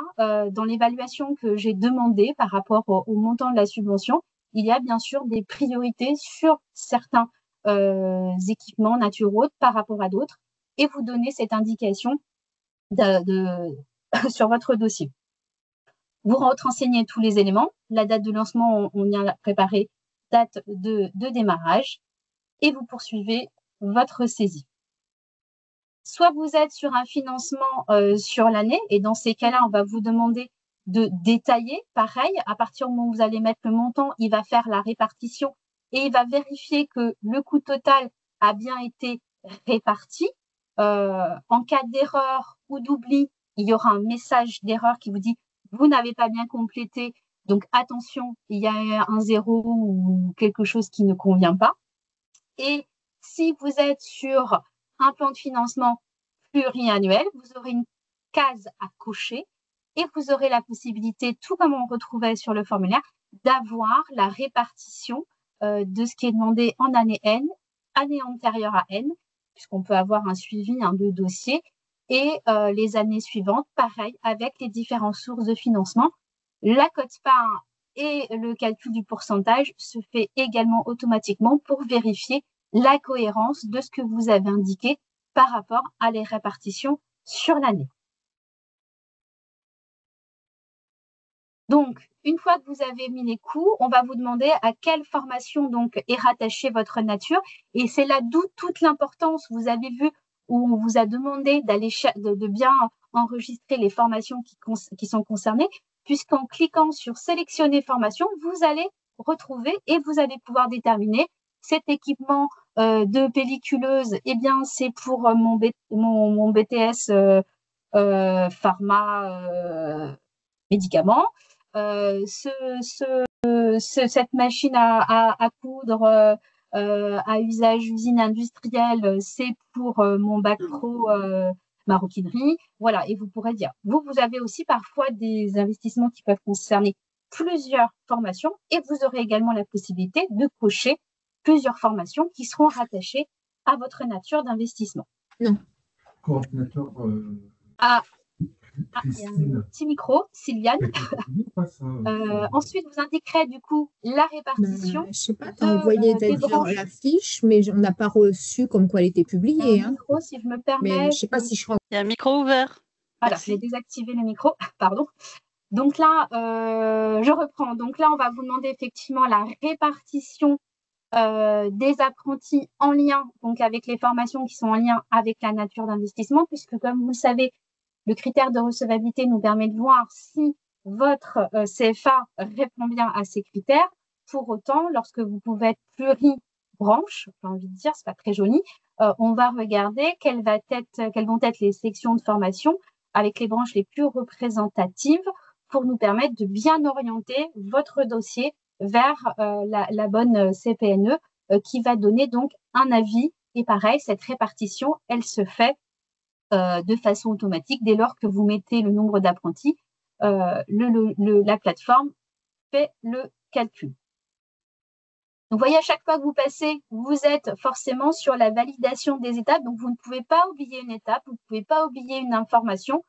dans l'évaluation que j'ai demandée par rapport au montant de la subvention, il y a bien sûr des priorités sur certains équipements naturaux par rapport à d'autres, et vous donner cette indication sur votre dossier. Vous renseignez tous les éléments, la date de lancement, on y a préparé, date de démarrage, et vous poursuivez votre saisie. Soit vous êtes sur un financement sur l'année, et dans ces cas-là, on va vous demander de détailler. Pareil, à partir du moment où vous allez mettre le montant, il va faire la répartition et il va vérifier que le coût total a bien été réparti. En cas d'erreur ou d'oubli, il y aura un message d'erreur qui vous dit « vous n'avez pas bien complété ». Donc, attention, il y a un zéro ou quelque chose qui ne convient pas. Et si vous êtes sur un plan de financement pluriannuel, vous aurez une case à cocher et vous aurez la possibilité, tout comme on retrouvait sur le formulaire, d'avoir la répartition de ce qui est demandé en année N, année antérieure à N, puisqu'on peut avoir un suivi de dossier, Et les années suivantes, pareil, avec les différentes sources de financement. La quote-part et le calcul du pourcentage se fait également automatiquement pour vérifier la cohérence de ce que vous avez indiqué par rapport à les répartitions sur l'année. Donc, une fois que vous avez mis les coûts, on va vous demander à quelle formation donc est rattachée votre nature. Et c'est là d'où toute l'importance, vous avez vu, où on vous a demandé de bien enregistrer les formations qui sont concernées, puisqu'en cliquant sur sélectionner formation, vous allez retrouver et vous allez pouvoir déterminer cet équipement de pelliculeuse, eh bien, c'est pour mon BTS pharma médicaments. Cette machine à coudre à usage usine industrielle, c'est pour mon bac pro maroquinerie. Voilà, et vous pourrez dire, vous avez aussi parfois des investissements qui peuvent concerner plusieurs formations et vous aurez également la possibilité de cocher plusieurs formations qui seront rattachées à votre nature d'investissement.
Non.
Coordinateur
il y a un petit micro, Sylviane. Ensuite, vous indiquerez du coup la répartition.
Je ne sais pas, tu as envoyé la fiche, mais on n'a pas reçu comme quoi elle était publiée.
Micro, si je me permets.
Mais je ne sais pas si je...
Il y a un micro ouvert.
Voilà, j'ai désactivé le micro, pardon. Donc là, je reprends. Donc là, on va vous demander effectivement la répartition des apprentis en lien donc avec les formations qui sont en lien avec la nature d'investissement, puisque comme vous le savez, le critère de recevabilité nous permet de voir si votre CFA répond bien à ces critères. Pour autant, lorsque vous pouvez être pluribranche, j'ai envie de dire, c'est pas très joli, on va regarder quelles vont être les sections de formation avec les branches les plus représentatives pour nous permettre de bien orienter votre dossier vers la bonne CPNE qui va donner donc un avis. Et pareil, cette répartition, elle se fait de façon automatique. Dès lors que vous mettez le nombre d'apprentis, la plateforme fait le calcul. Donc, vous voyez, à chaque fois que vous passez, vous êtes forcément sur la validation des étapes. Donc, vous ne pouvez pas oublier une étape, vous ne pouvez pas oublier une information.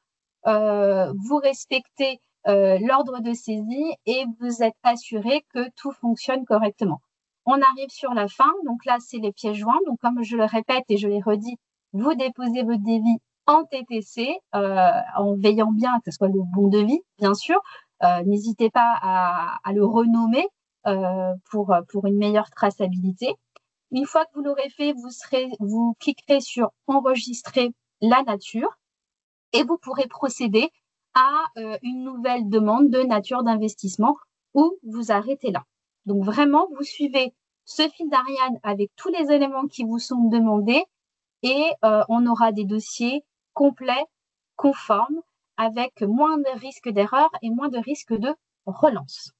Vous respectez l'ordre de saisie et vous êtes assuré que tout fonctionne correctement. On arrive sur la fin. Donc là, c'est les pièces jointes. Donc, comme je le répète et je l'ai redit, vous déposez votre devis en TTC en veillant bien que ce soit le bon devis, bien sûr. N'hésitez pas à le renommer pour une meilleure traçabilité. Une fois que vous l'aurez fait, vous cliquerez sur enregistrer la nature et vous pourrez procéder à une nouvelle demande de nature d'investissement ou vous arrêtez là. Donc vraiment, vous suivez ce fil d'Ariane avec tous les éléments qui vous sont demandés et on aura des dossiers complets, conformes, avec moins de risques d'erreur et moins de risques de relance.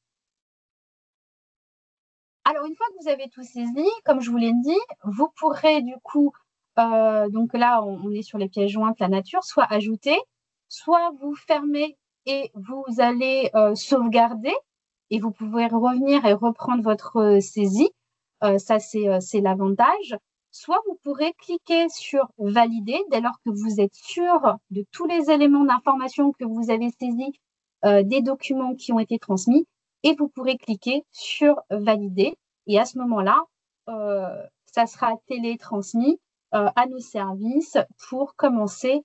Alors, une fois que vous avez tout saisi, comme je vous l'ai dit, vous pourrez du coup, donc là, on est sur les pièces jointes, la nature, soit ajouter, soit vous fermez et vous allez sauvegarder et vous pouvez revenir et reprendre votre saisie. Ça, c'est l'avantage. Soit vous pourrez cliquer sur valider dès lors que vous êtes sûr de tous les éléments d'information que vous avez saisis, des documents qui ont été transmis, et vous pourrez cliquer sur valider. Et à ce moment-là, ça sera télétransmis à nos services pour commencer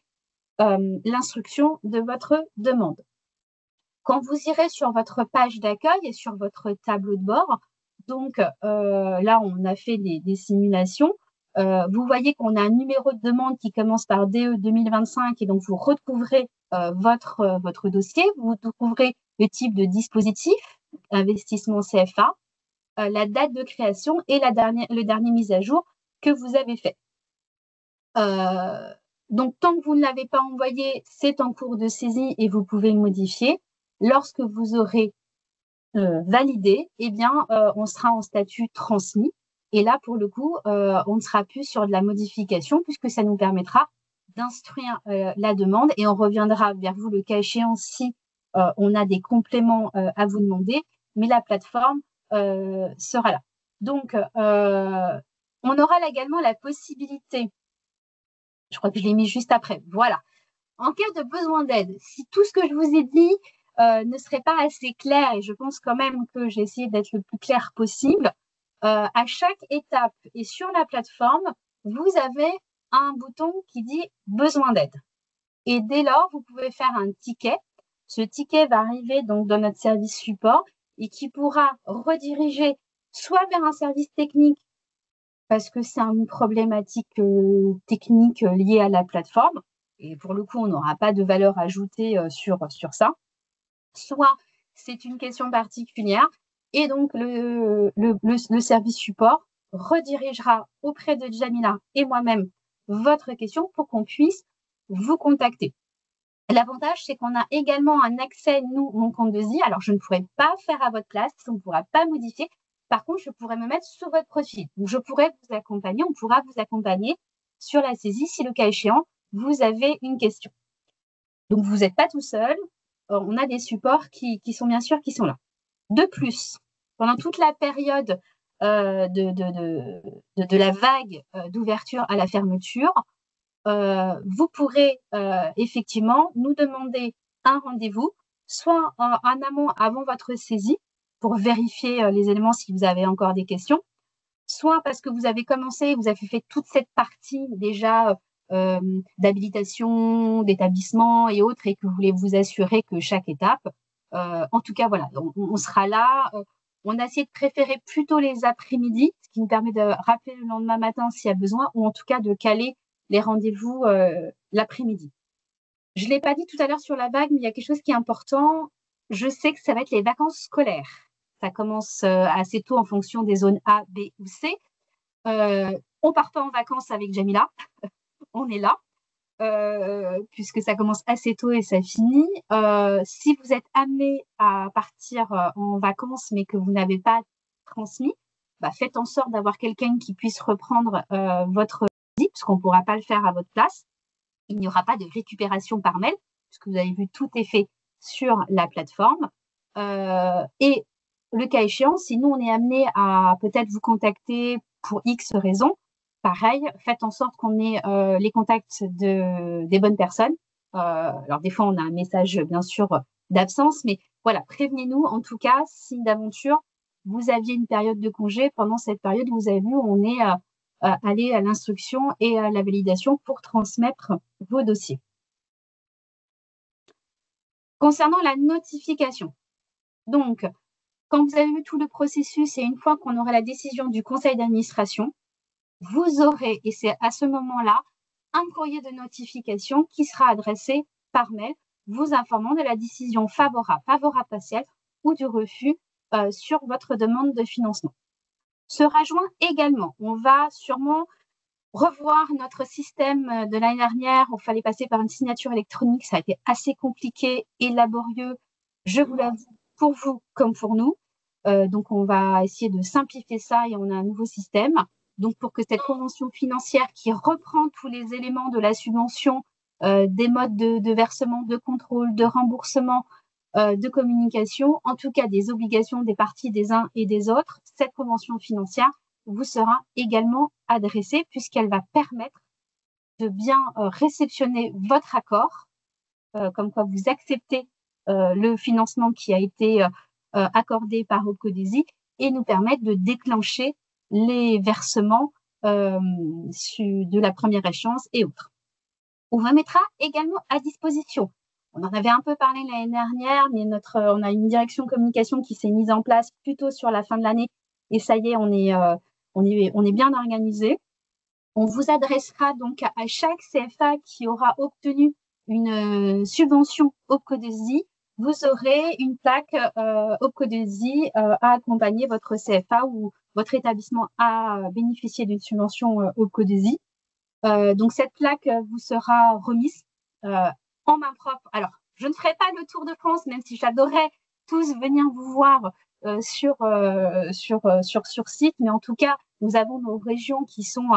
l'instruction de votre demande. Quand vous irez sur votre page d'accueil et sur votre tableau de bord, donc là, on a fait des simulations. Vous voyez qu'on a un numéro de demande qui commence par DE 2025 et donc vous retrouverez votre dossier. Vous retrouverez le type de dispositif, investissement CFA, la date de création et le dernier mise à jour que vous avez fait. Donc, tant que vous ne l'avez pas envoyé, c'est en cours de saisie et vous pouvez le modifier. Lorsque vous aurez validé, eh bien, on sera en statut transmis. Et là, pour le coup, on ne sera plus sur de la modification puisque ça nous permettra d'instruire la demande et on reviendra vers vous le cas échéant si on a des compléments à vous demander. Mais la plateforme sera là. Donc, on aura également la possibilité, je crois que je l'ai mis juste après, voilà, En cas de besoin d'aide, si tout ce que je vous ai dit ne serait pas assez clair, et je pense quand même que j'ai essayé d'être le plus clair possible, à chaque étape et sur la plateforme, vous avez un bouton qui dit « Besoin d'aide ». Et dès lors, vous pouvez faire un ticket. Ce ticket va arriver donc dans notre service support et qui pourra rediriger soit vers un service technique parce que c'est une problématique technique liée à la plateforme, et pour le coup, on n'aura pas de valeur ajoutée sur ça, soit c'est une question particulière, et donc le service support redirigera auprès de Jamila et moi-même votre question pour qu'on puisse vous contacter. L'avantage, c'est qu'on a également un accès, nous, mon compte de Zi. Alors, je ne pourrai pas faire à votre place, on ne pourra pas modifier. Par contre, je pourrais me mettre sous votre profil. Donc, je pourrais vous accompagner, on pourra vous accompagner sur la saisie si, le cas échéant, vous avez une question. Donc, vous n'êtes pas tout seul. On a des supports qui sont bien sûr qui sont là. De plus, pendant toute la période de la vague d'ouverture à la fermeture, vous pourrez effectivement nous demander un rendez-vous, soit en amont avant votre saisie pour vérifier les éléments si vous avez encore des questions, soit parce que vous avez commencé, vous avez fait toute cette partie déjà d'habilitation, d'établissement et autres, et que vous voulez vous assurer que chaque étape, en tout cas, voilà, on sera là. On a essayé de préférer plutôt les après-midi, ce qui nous permet de rappeler le lendemain matin s'il y a besoin, ou en tout cas de caler les rendez-vous l'après-midi. Je ne l'ai pas dit tout à l'heure sur la vague, mais il y a quelque chose qui est important. Je sais que ça va être les vacances scolaires. Ça commence assez tôt en fonction des zones A, B ou C. On part pas en vacances avec Jamila. On est là, puisque ça commence assez tôt et ça finit. Si vous êtes amené à partir en vacances, mais que vous n'avez pas transmis, faites en sorte d'avoir quelqu'un qui puisse reprendre votre puisqu'on ne pourra pas le faire à votre place. Il n'y aura pas de récupération par mail, puisque vous avez vu, tout est fait sur la plateforme. Et le cas échéant, si nous, on est amené à peut-être vous contacter pour X raisons, pareil, faites en sorte qu'on ait les contacts des bonnes personnes. Alors, des fois, on a un message, bien sûr, d'absence, mais voilà, prévenez-nous, en tout cas, si d'aventure, vous aviez une période de congé. Pendant cette période, vous avez vu, on est aller à l'instruction et à la validation pour transmettre vos dossiers. Concernant la notification, donc, quand vous avez vu tout le processus et une fois qu'on aura la décision du conseil d'administration, vous aurez, et c'est à ce moment-là, un courrier de notification qui sera adressé par mail, vous informant de la décision favorable partielle ou du refus sur votre demande de financement. Sera joint également, on va sûrement revoir notre système de l'année dernière. Il fallait passer par une signature électronique. Ça a été assez compliqué et laborieux, je vous l'avoue, pour vous comme pour nous. Donc, on va essayer de simplifier ça et on a un nouveau système. Donc, pour que cette convention financière qui reprend tous les éléments de la subvention, des modes de versement, de contrôle, de remboursement, de communication, en tout cas des obligations des parties des uns et des autres, cette convention financière vous sera également adressée puisqu'elle va permettre de bien réceptionner votre accord, comme quoi vous acceptez le financement qui a été accordé par Opcodesi et nous permettre de déclencher les versements de la première échéance et autres. On vous mettra également à disposition. On en avait un peu parlé l'année dernière, mais on a une direction communication qui s'est mise en place plutôt sur la fin de l'année et ça y est, on est bien organisé. On vous adressera donc à chaque CFA qui aura obtenu une subvention Opcodesi. Vous aurez une plaque Opcodesi à accompagner votre CFA ou votre établissement a bénéficié d'une subvention Opcodesi. Donc, cette plaque vous sera remise en main propre. Alors, je ne ferai pas le tour de France, même si j'adorerais tous venir vous voir sur site, mais en tout cas, nous avons nos régions qui sont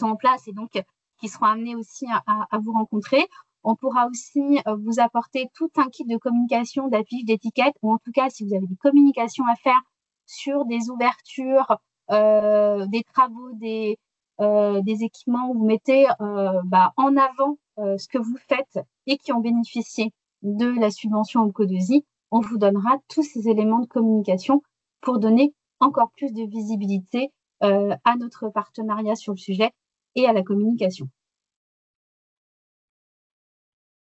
en place et donc qui seront amenées aussi à vous rencontrer. On pourra aussi vous apporter tout un kit de communication, d'affiches, d'étiquettes, ou en tout cas, si vous avez des communications à faire sur des ouvertures, des travaux, des équipements où vous mettez en avant ce que vous faites et qui ont bénéficié de la subvention Opco2I, on vous donnera tous ces éléments de communication pour donner encore plus de visibilité à notre partenariat sur le sujet et à la communication.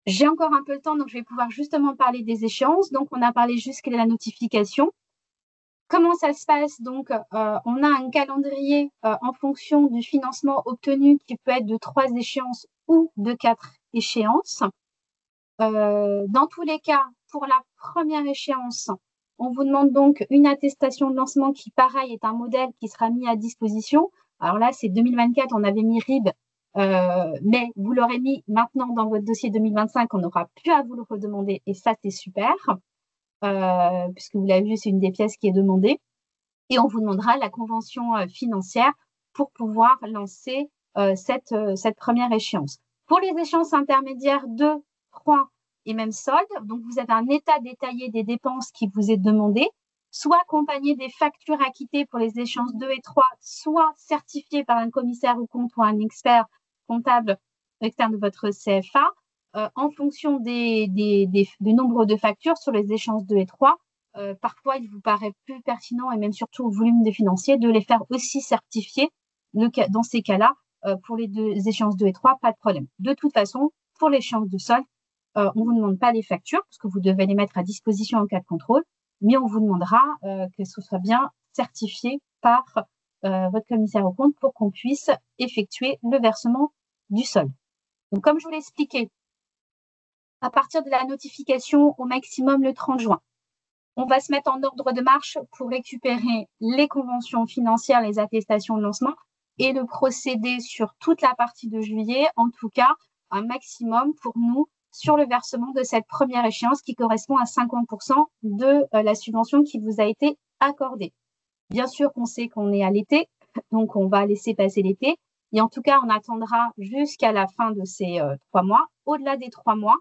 J'ai encore un peu le temps, donc je vais pouvoir justement parler des échéances. Donc, on a parlé jusqu'à la notification. Comment ça se passe? Donc, on a un calendrier en fonction du financement obtenu qui peut être de 3 échéances ou de 4 échéances. Dans tous les cas, pour la première échéance, on vous demande donc une attestation de lancement qui, pareil, est un modèle qui sera mis à disposition. Alors là, c'est 2024, on avait mis RIB, mais vous l'aurez mis maintenant dans votre dossier 2025, on n'aura plus à vous le redemander et ça, c'est super, puisque vous l'avez vu, c'est une des pièces qui est demandée. Et on vous demandera la convention financière pour pouvoir lancer cette première échéance. Pour les échéances intermédiaires 2, 3 et même solde, donc vous avez un état détaillé des dépenses qui vous est demandé, soit accompagné des factures acquittées pour les échéances 2 et 3, soit certifié par un commissaire aux comptes ou un expert comptable externe de votre CFA, en fonction du nombre de factures sur les échéances 2 et 3. Parfois, il vous paraît plus pertinent et même surtout au volume des financiers de les faire aussi certifier. Dans ces cas-là, pour les échéances 2 et 3, pas de problème. De toute façon, pour l'échéance de solde, on ne vous demande pas les factures parce que vous devez les mettre à disposition en cas de contrôle, mais on vous demandera que ce soit bien certifié par votre commissaire aux comptes pour qu'on puisse effectuer le versement du solde. Donc, comme je vous l'ai expliqué, à partir de la notification au maximum le 30 juin, on va se mettre en ordre de marche pour récupérer les conventions financières, les attestations de lancement et le procéder sur toute la partie de juillet, en tout cas un maximum pour nous sur le versement de cette première échéance qui correspond à 50% de la subvention qui vous a été accordée. Bien sûr qu'on sait qu'on est à l'été, donc on va laisser passer l'été. Et en tout cas, on attendra jusqu'à la fin de ces 3 mois. Au-delà des 3 mois,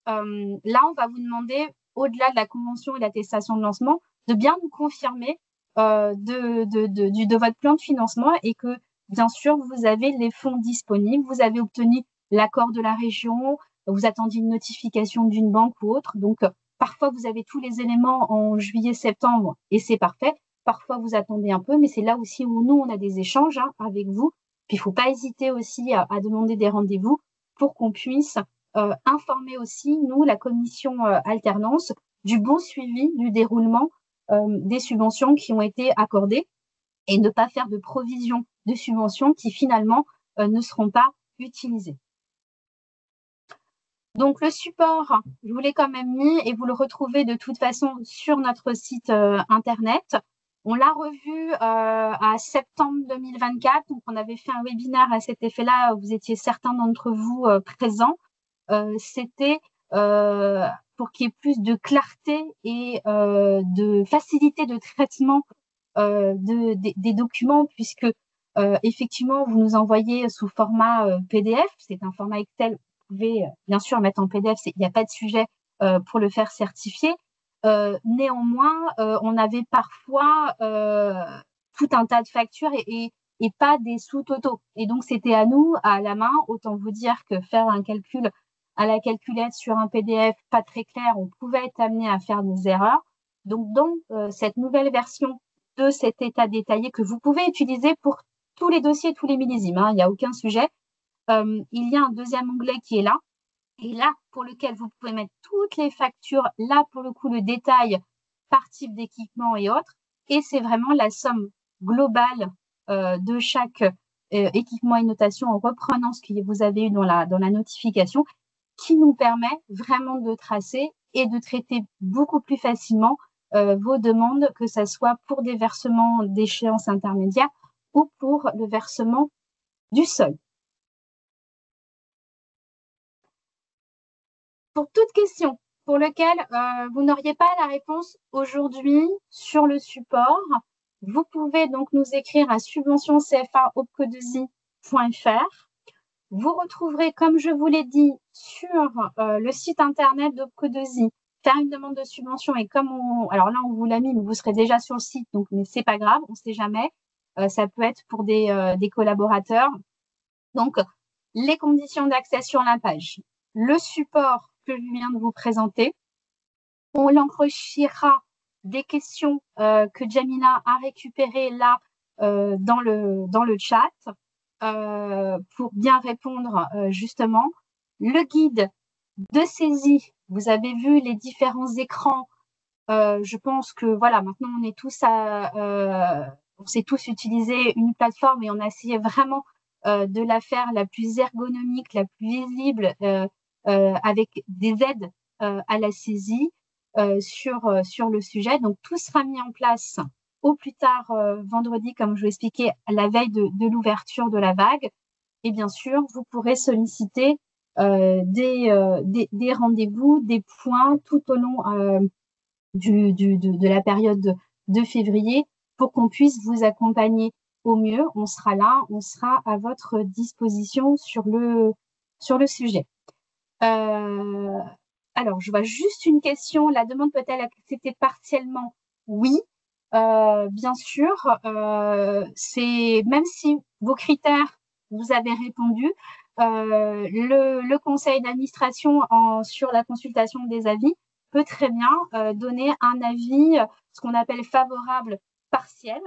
là, on va vous demander, au-delà de la convention et l'attestation de lancement, de bien nous confirmer de votre plan de financement et que, bien sûr, vous avez les fonds disponibles, vous avez obtenu l'accord de la région, vous attendiez une notification d'une banque ou autre. Donc, parfois, vous avez tous les éléments en juillet, septembre et c'est parfait. Parfois, vous attendez un peu, mais c'est là aussi où nous, on a des échanges avec vous. Puis, il ne faut pas hésiter aussi à demander des rendez-vous pour qu'on puisse informer aussi, nous, la commission alternance, du bon suivi du déroulement des subventions qui ont été accordées et ne pas faire de provisions de subventions qui finalement ne seront pas utilisées. Donc, le support, je vous l'ai quand même mis et vous le retrouvez de toute façon sur notre site internet. On l'a revu à septembre 2024. Donc, on avait fait un webinaire à cet effet-là. Vous étiez certains d'entre vous présents. C'était pour qu'il y ait plus de clarté et de facilité de traitement des documents, puisque effectivement, vous nous envoyez sous format PDF. C'est un format Excel. Vous pouvez bien sûr mettre en PDF. Il n'y a pas de sujet pour le faire certifier. Néanmoins, on avait parfois tout un tas de factures et pas des sous-totaux. Et donc, c'était à nous, à la main. Autant vous dire que faire un calcul à la calculette sur un PDF pas très clair, on pouvait être amené à faire des erreurs. Donc, dans cette nouvelle version de cet état détaillé que vous pouvez utiliser pour tous les dossiers, tous les millésimes, il n'y a aucun sujet, il y a un deuxième onglet qui est là. Et là, pour lequel vous pouvez mettre toutes les factures, là, pour le coup, le détail par type d'équipement et autres. Et c'est vraiment la somme globale de chaque équipement et notation en reprenant ce que vous avez eu dans la notification qui nous permet vraiment de tracer et de traiter beaucoup plus facilement vos demandes, que ce soit pour des versements d'échéance intermédiaire ou pour le versement du solde. Pour toute question pour laquelle vous n'auriez pas la réponse aujourd'hui sur le support, vous pouvez donc nous écrire à subventioncfa@opco2i.fr. Vous retrouverez, comme je vous l'ai dit, sur le site internet d'Opco2i, faire une demande de subvention. Et comme alors là, on vous l'a mis, mais vous serez déjà sur le site, donc mais c'est pas grave, on ne sait jamais. Ça peut être pour des collaborateurs. Donc, les conditions d'accès sur la page, le support que je viens de vous présenter. On l'enrichira des questions que Jamila a récupérées là dans le chat pour bien répondre justement. Le guide de saisie, vous avez vu les différents écrans. Je pense que voilà, maintenant on est tous on sait tous utiliser une plateforme et on a essayé vraiment de la faire la plus ergonomique, la plus visible, avec des aides à la saisie sur le sujet. Donc tout sera mis en place au plus tard vendredi, comme je vous expliquais, à la veille de l'ouverture de la vague. Et bien sûr, vous pourrez solliciter des rendez-vous, des points tout au long de la période de février pour qu'on puisse vous accompagner au mieux. On sera là, on sera à votre disposition sur le sujet. Alors, je vois juste une question. La demande peut-elle accepter partiellement? Oui, bien sûr. C'est même si vos critères, vous avez répondu, le conseil d'administration sur la consultation des avis peut très bien donner un avis, ce qu'on appelle favorable partiel.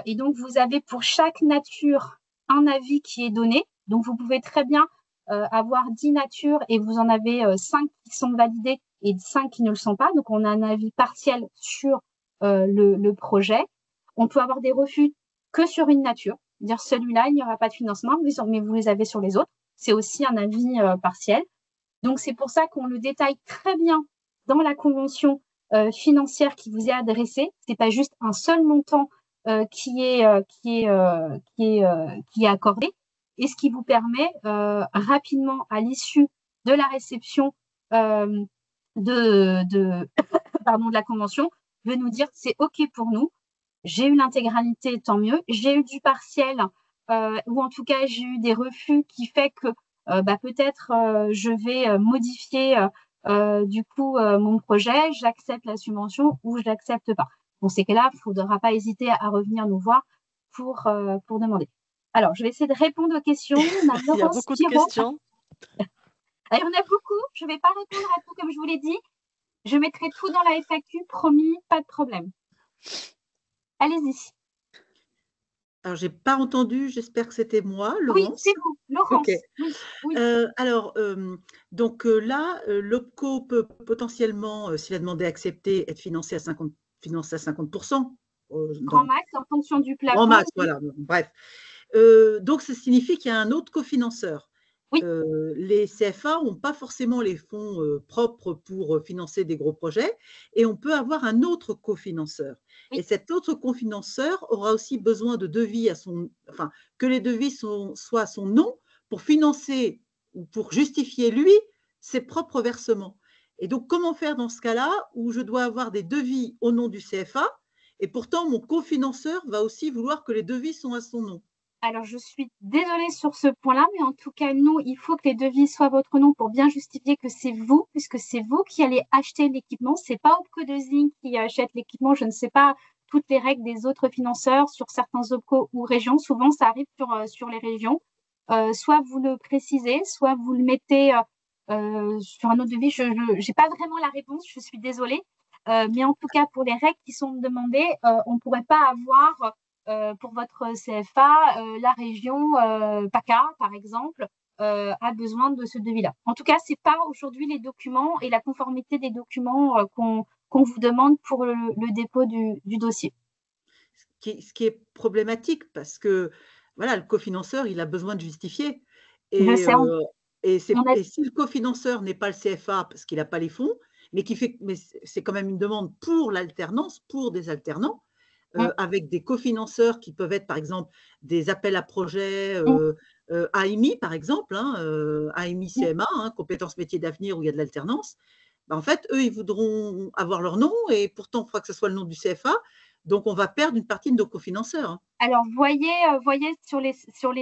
Et donc, vous avez pour chaque nature un avis qui est donné. Donc, vous pouvez très bien avoir 10 natures et vous en avez 5 qui sont validées et 5 qui ne le sont pas. Donc, on a un avis partiel sur le projet. On peut avoir des refus que sur une nature. Dire celui-là, il n'y aura pas de financement, mais vous les avez sur les autres. C'est aussi un avis partiel. Donc, c'est pour ça qu'on le détaille très bien dans la convention financière qui vous est adressée. C'est pas juste un seul montant qui est accordé, et ce qui vous permet rapidement, à l'issue de la réception de la convention, de nous dire c'est OK pour nous, j'ai eu l'intégralité, tant mieux, j'ai eu du partiel, ou en tout cas j'ai eu des refus qui fait que peut-être je vais modifier du coup mon projet, j'accepte la subvention ou je n'accepte pas. Dans ces cas-là, il ne faudra pas hésiter à revenir nous voir pour demander. Alors, je vais essayer de répondre aux questions.
Il y a beaucoup de questions.
Alors, il y en a beaucoup. Je ne vais pas répondre à tout comme je vous l'ai dit. Je mettrai tout dans la FAQ, promis, pas de problème. Allez-y.
Alors, je n'ai pas entendu, j'espère que c'était moi, Laurence.
Oui, c'est vous, Laurence.
Okay.
Oui.
Alors, là, l'OPCO peut potentiellement, s'il a demandé à accepter, être financé à 50%.
Grand max, en fonction du plafond.
Grand max, voilà, bref. Donc, ça signifie qu'il y a un autre cofinanceur.
Oui.
Les CFA n'ont pas forcément les fonds propres pour financer des gros projets, et on peut avoir un autre cofinanceur. Oui. Et cet autre cofinanceur aura aussi besoin de devis que les devis soient à son nom pour financer ou pour justifier, lui, ses propres versements. Et donc, comment faire dans ce cas-là où je dois avoir des devis au nom du CFA et pourtant mon cofinanceur va aussi vouloir que les devis soient à son nom?
Alors, je suis désolée sur ce point-là, mais en tout cas, nous, il faut que les devis soient à votre nom pour bien justifier que c'est vous, puisque c'est vous qui allez acheter l'équipement. Ce n'est pas OPCO de Zinc qui achète l'équipement. Je ne sais pas toutes les règles des autres financeurs sur certains OPCO ou régions. Souvent, ça arrive sur les régions. Soit vous le précisez, soit vous le mettez sur un autre devis. Je n'ai pas vraiment la réponse, je suis désolée. Mais en tout cas, pour les règles qui sont demandées, on ne pourrait pas avoir pour votre CFA, la région PACA, par exemple, a besoin de ce devis-là. En tout cas, ce n'est pas aujourd'hui les documents et la conformité des documents qu'on vous demande pour le dépôt du dossier.
Ce qui est problématique parce que voilà, le cofinanceur, il a besoin de justifier. Et si le cofinanceur n'est pas le CFA parce qu'il n'a pas les fonds, mais c'est quand même une demande pour l'alternance, pour des alternants, avec des cofinanceurs qui peuvent être, par exemple, des appels à projets AMI, par exemple, AMI CMA, compétences métiers d'avenir, où il y a de l'alternance. En fait, eux, ils voudront avoir leur nom et pourtant, il faudra que ce soit le nom du CFA. Donc, on va perdre une partie de nos cofinanceurs.
Alors, voyez sur les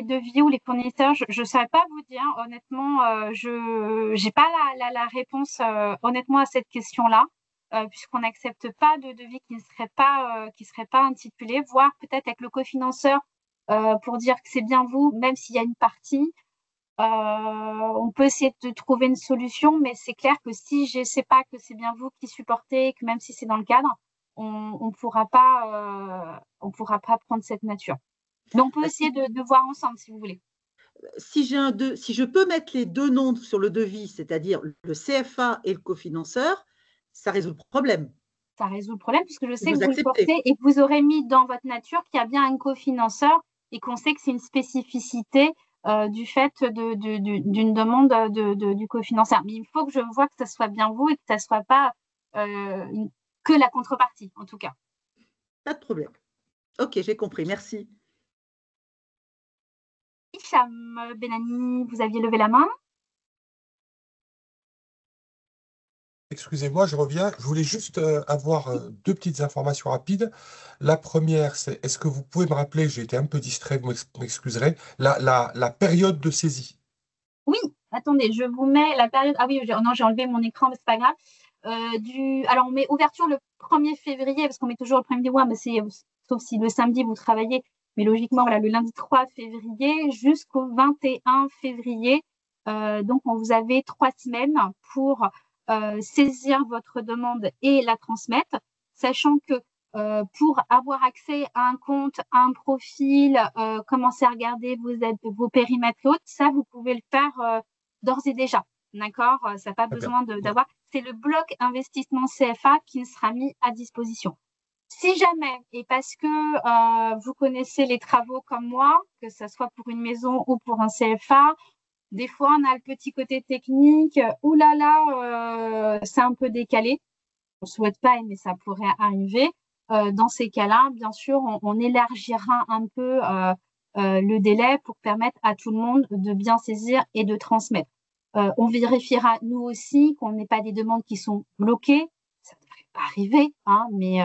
devis ou les fournisseurs, je ne saurais pas vous dire, honnêtement, je n'ai pas la réponse honnêtement à cette question-là. Puisqu'on n'accepte pas de devis qui ne serait pas intitulé, voire peut-être avec le cofinanceur pour dire que c'est bien vous, même s'il y a une partie. on peut essayer de trouver une solution, mais c'est clair que si je ne sais pas que c'est bien vous qui supportez, que même si c'est dans le cadre, on ne pourra pas prendre cette nature. Mais on peut essayer de voir ensemble si vous voulez.
Si je peux mettre les deux noms sur le devis, c'est-à-dire le CFA et le cofinanceur, ça résout le problème.
Ça résout le problème puisque je sais que vous le portez et que vous aurez mis dans votre nature qu'il y a bien un cofinanceur et qu'on sait que c'est une spécificité du fait d'une demande du cofinanceur. Mais il faut que je vois que ça soit bien vous et que ça ne soit pas que la contrepartie, en tout cas.
Pas de problème. Ok, j'ai compris. Merci.
Hicham Benani, vous aviez levé la main.
Excusez-moi, je reviens. Je voulais juste avoir deux petites informations rapides. La première, c'est est-ce que vous pouvez me rappeler, j'ai été un peu distrait, vous m'excuserez, la période de saisie?
Oui, attendez, je vous mets la période. Ah oui, non, j'ai enlevé mon écran, mais c'est pas grave. Alors, on met ouverture le 1er février, parce qu'on met toujours le 1er mois, mais sauf si le samedi vous travaillez. Mais logiquement, voilà, le lundi 3 février jusqu'au 21 février. Donc, vous avez 3 semaines pour saisir votre demande et la transmettre, sachant que pour avoir accès à un compte, à un profil, commencer à regarder vos périmètres et autres, ça, vous pouvez le faire d'ores et déjà. D'accord? Ça n'a pas besoin d'avoir. C'est le bloc investissement CFA qui sera mis à disposition. Si jamais, et parce que vous connaissez les travaux comme moi, que ce soit pour une maison ou pour un CFA, des fois, on a le petit côté technique. Ouh là là, c'est un peu décalé. On ne souhaite pas, mais ça pourrait arriver. Dans ces cas-là, bien sûr, on élargira un peu le délai pour permettre à tout le monde de bien saisir et de transmettre. On vérifiera, nous aussi, qu'on n'ait pas des demandes qui sont bloquées. Ça ne devrait pas arriver, hein, mais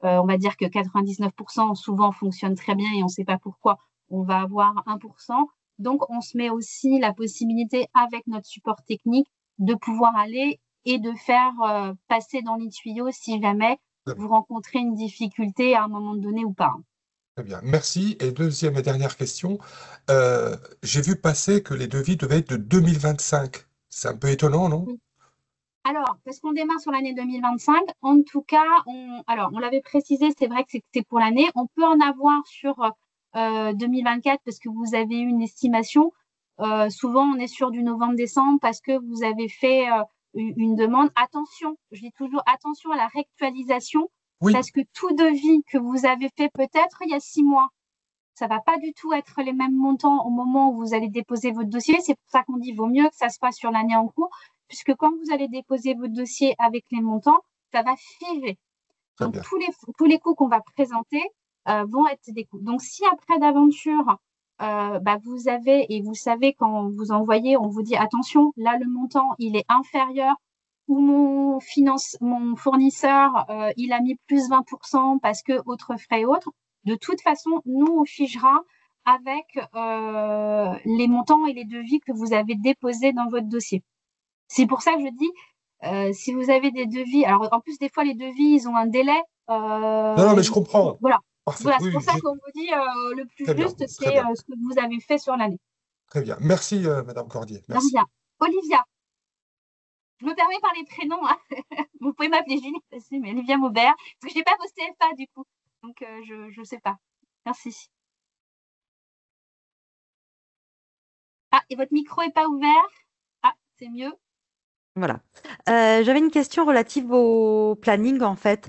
on va dire que 99% souvent fonctionnent très bien et on ne sait pas pourquoi on va avoir 1%. Donc, on se met aussi la possibilité, avec notre support technique, de pouvoir aller et de faire passer dans les tuyaux si jamais vous rencontrez une difficulté à un moment donné ou pas.
Très bien, merci. Et deuxième et dernière question, j'ai vu passer que les devis devaient être de 2025. C'est un peu étonnant, non?
Oui. Alors, parce qu'on démarre sur l'année 2025, en tout cas, on l'avait précisé, c'est vrai que c'est pour l'année. On peut en avoir sur 2024 parce que vous avez eu une estimation. Souvent, on est sur du novembre-décembre parce que vous avez fait une demande. Attention, je dis toujours attention à la réactualisation,
Oui.
Parce que tout devis que vous avez fait peut-être il y a 6 mois, ça ne va pas du tout être les mêmes montants au moment où vous allez déposer votre dossier. C'est pour ça qu'on dit qu'il vaut mieux que ça se fasse sur l'année en cours, puisque quand vous allez déposer votre dossier avec les montants, ça va figer. Donc, tous les coûts qu'on va présenter vont être des coûts. Donc, si après d'aventure, vous avez, et vous savez, quand vous envoyez, on vous dit attention, là, le montant, il est inférieur, ou mon fournisseur, il a mis plus 20% parce que autres frais et autres. De toute façon, nous, on figera avec les montants et les devis que vous avez déposés dans votre dossier. C'est pour ça que je dis, si vous avez des devis, alors en plus, des fois, les devis, ils ont un délai.
Non, mais je comprends.
Voilà, c'est pour ça qu'on vous dit le plus juste, c'est ce que vous avez fait sur l'année.
Très bien. Merci, Madame Cordier. Merci.
Olivia. Je me permets par les prénoms. Hein. Vous pouvez m'appeler Julie aussi, mais Olivia Maubert. Parce que je n'ai pas vos CFA du coup. Donc, je ne sais pas. Merci. Ah, et votre micro n'est pas ouvert. Ah, c'est mieux.
Voilà. J'avais une question relative au planning, en fait.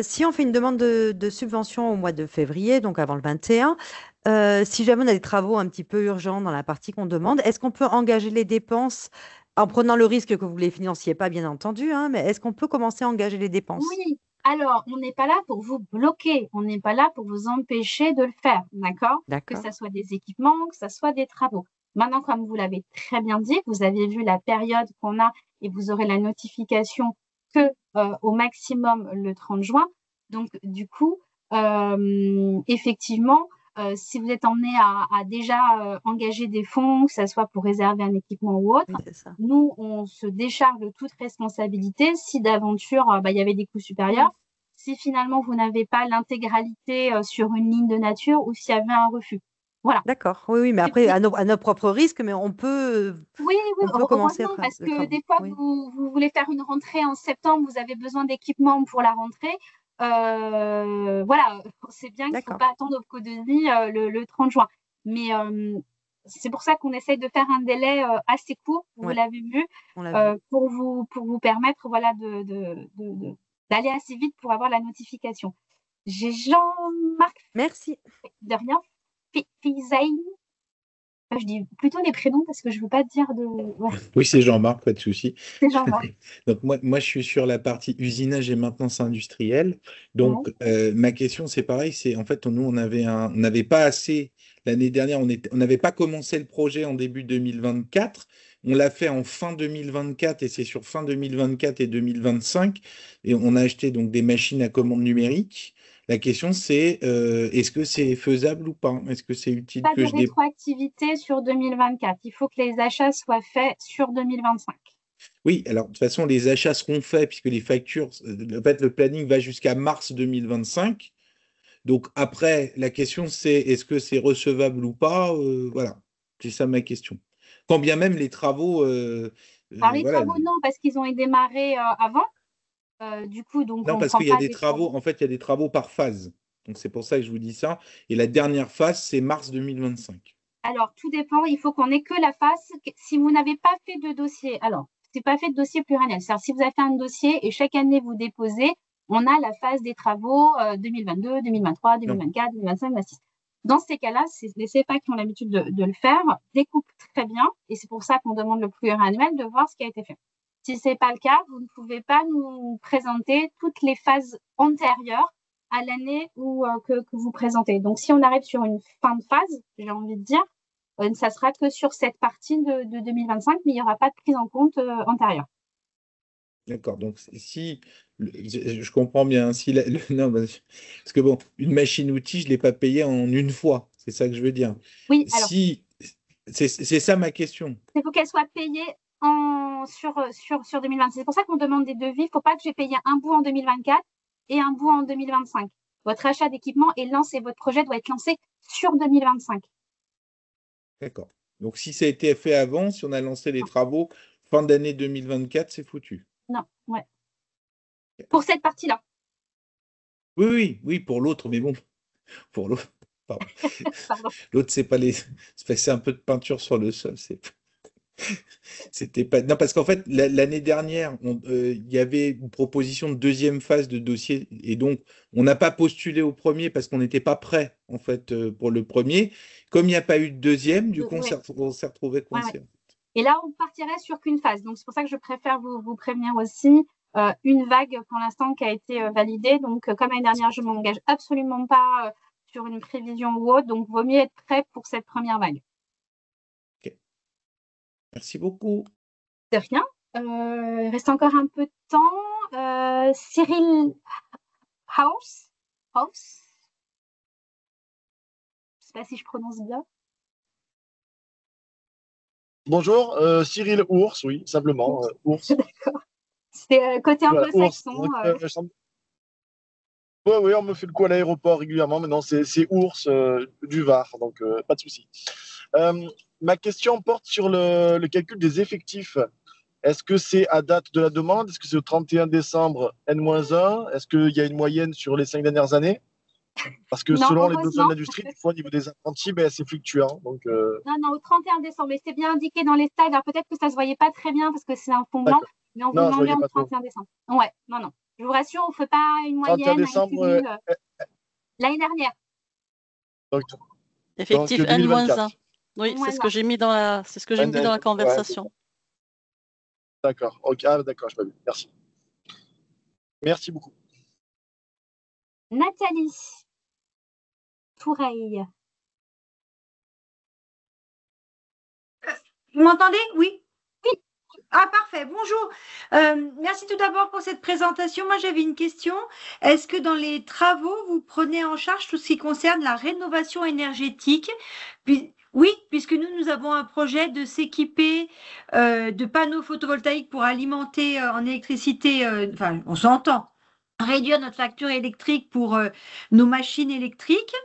Si on fait une demande de subvention au mois de février, donc avant le 21, si jamais on a des travaux un petit peu urgents dans la partie qu'on demande, est-ce qu'on peut engager les dépenses en prenant le risque que vous ne les financiez pas, bien entendu, hein, mais est-ce qu'on peut commencer à engager les dépenses?
Oui. Alors, on n'est pas là pour vous bloquer, on n'est pas là pour vous empêcher de le faire, d'accord? Que ce soit des équipements, que ce soit des travaux. Maintenant, comme vous l'avez très bien dit, vous avez vu la période qu'on a et vous aurez la notification que au maximum le 30 juin. Donc, du coup, effectivement, si vous êtes emmené à déjà engager des fonds, que ce soit pour réserver un équipement ou autre, nous, on se décharge de toute responsabilité si d'aventure, il y avait des coûts supérieurs, si finalement vous n'avez pas l'intégralité sur une ligne de nature ou s'il y avait un refus. Voilà.
D'accord, oui, mais après, à nos propres risques, mais on peut commencer
heureusement, parce
les
que
travaux.
des fois,
Oui.
vous voulez faire une rentrée en septembre, vous avez besoin d'équipement pour la rentrée. Voilà, on sait bien qu'il ne faut
D'accord.
pas attendre qu'au devis le 30 juin. Mais c'est pour ça qu'on essaye de faire un délai assez court, vous
Ouais,
l'avez vu,
on l'a vu.
pour vous permettre voilà, d'aller assez vite pour avoir la notification. J'ai Jean-Marc,
Merci.
de rien, Fizaï. Je dis plutôt les prénoms parce que je ne veux pas dire de. Ouais,
Oui, c'est Jean-Marc, pas de souci.
c'est Jean-Marc.
Donc moi, je suis sur la partie usinage et maintenance industrielle. Donc ma question, c'est pareil, c'est en fait, nous, on n'avait pas assez, l'année dernière, on n'avait pas commencé le projet en début 2024. On l'a fait en fin 2024 et c'est sur fin 2024 et 2025. Et on a acheté donc des machines à commande numérique. La question, c'est est-ce que c'est faisable ou pas? Est-ce que c'est utile
Pas
que
de
je
rétroactivité sur 2024. Il faut que les achats soient faits sur 2025.
Oui, alors de toute façon, les achats seront faits puisque les factures, en fait, le planning va jusqu'à mars 2025. Donc après, la question c'est est-ce que c'est recevable ou pas? Voilà, c'est ça ma question. Quand bien même les travaux,
Alors, les
voilà.
travaux, non, parce qu'ils ont été démarrés avant. Du coup, donc,
Non,
on ne
parce
prend
qu'il y a
pas
des
des
travaux, en fait, il y a des travaux par phase. Donc c'est pour ça que je vous dis ça. Et la dernière phase, c'est mars 2025.
Alors, tout dépend. Il faut qu'on ait que la phase. Si vous n'avez pas fait de dossier, alors, c'est pas fait de dossier pluriannuel. C'est-à-dire, si vous avez fait un dossier et chaque année vous déposez, on a la phase des travaux 2022, 2023,
Non.
2024, 2025, 2026. Dans ces cas-là, c'est les CFA qui ont l'habitude de le faire, découpent très bien, et c'est pour ça qu'on demande le pluriannuel de voir ce qui a été fait. Si ce n'est pas le cas, vous ne pouvez pas nous présenter toutes les phases antérieures à l'année que vous présentez. Donc, si on arrive sur une fin de phase, j'ai envie de dire, ça sera que sur cette partie de 2025, mais il n'y aura pas de prise en compte antérieure.
D'accord. Donc, si je comprends bien, si non, parce que bon, une machine-outil, je ne l'ai pas payée en une fois. C'est ça que je veux dire.
Oui, alors.
Si, c'est ça ma question.
Il faut qu'elle soit payée sur 2026. C'est pour ça qu'on demande des devis. Il ne faut pas que j'ai payé un bout en 2024 et un bout en 2025. Votre achat d'équipement est lancé, votre projet doit être lancé sur 2025.
D'accord. Donc, si ça a été fait avant, si on a lancé les travaux fin d'année 2024, c'est foutu.
Non, ouais. Pour cette partie-là.
Oui, pour l'autre, mais bon, pour l'autre, pardon. L'autre, c'est un peu de peinture sur le sol, c'était pas. Non, parce qu'en fait, l'année dernière, il y avait une proposition de deuxième phase de dossier, et donc on n'a pas postulé au premier parce qu'on n'était pas prêt, en fait, pour le premier. Comme il n'y a pas eu de deuxième, du coup, on s'est retrouvé coincé.
Ouais. Et là, on partirait sur qu'une phase. Donc, c'est pour ça que je préfère vous prévenir aussi. Une vague, pour l'instant, qui a été validée. Donc, comme l'année dernière, je ne m'engage absolument pas sur une prévision ou autre. Donc, vaut mieux être prêt pour cette première vague.
Ok. Merci beaucoup.
De rien. Il reste encore un peu de temps. Cyril House. Je ne sais pas si je prononce bien.
Bonjour, Cyril Ours, oui, simplement, Ours.
D'accord. C'est côté anglo-saxon.
Oui, on me fait le coup à l'aéroport régulièrement, mais non, c'est Ours du Var, donc pas de souci. Ma question porte sur le calcul des effectifs. Est-ce que c'est à date de la demande? Est-ce que c'est au 31 décembre N-1? Est-ce qu'il y a une moyenne sur les 5 dernières années? Parce que
non,
selon les besoins de l'industrie, des fois, au niveau des apprentis, c'est fluctuant. Donc,
Non, au 31 décembre. Mais c'est bien indiqué dans les slides. Alors peut-être que ça ne se voyait pas très bien parce que c'est un fond blanc, mais on vous demandait au 31 décembre. Ouais, non. Je vous rassure, on ne fait pas une moyenne.
31 décembre,
l'année dernière.
Effectif
donc,
N-1. Oui, c'est ce que j'ai mis dans la conversation.
Ouais, d'accord. Ok, d'accord, je pas vu. Merci. Merci beaucoup.
Nathalie Toureille.
Vous m'entendez? Oui.
Oui.
Ah, parfait. Bonjour. Merci tout d'abord pour cette présentation. Moi, j'avais une question. Est-ce que dans les travaux, vous prenez en charge tout ce qui concerne la rénovation énergétique? Oui, puisque nous avons un projet de s'équiper de panneaux photovoltaïques pour alimenter en électricité. Enfin, on s'entend. réduire notre facture électrique pour nos machines électriques.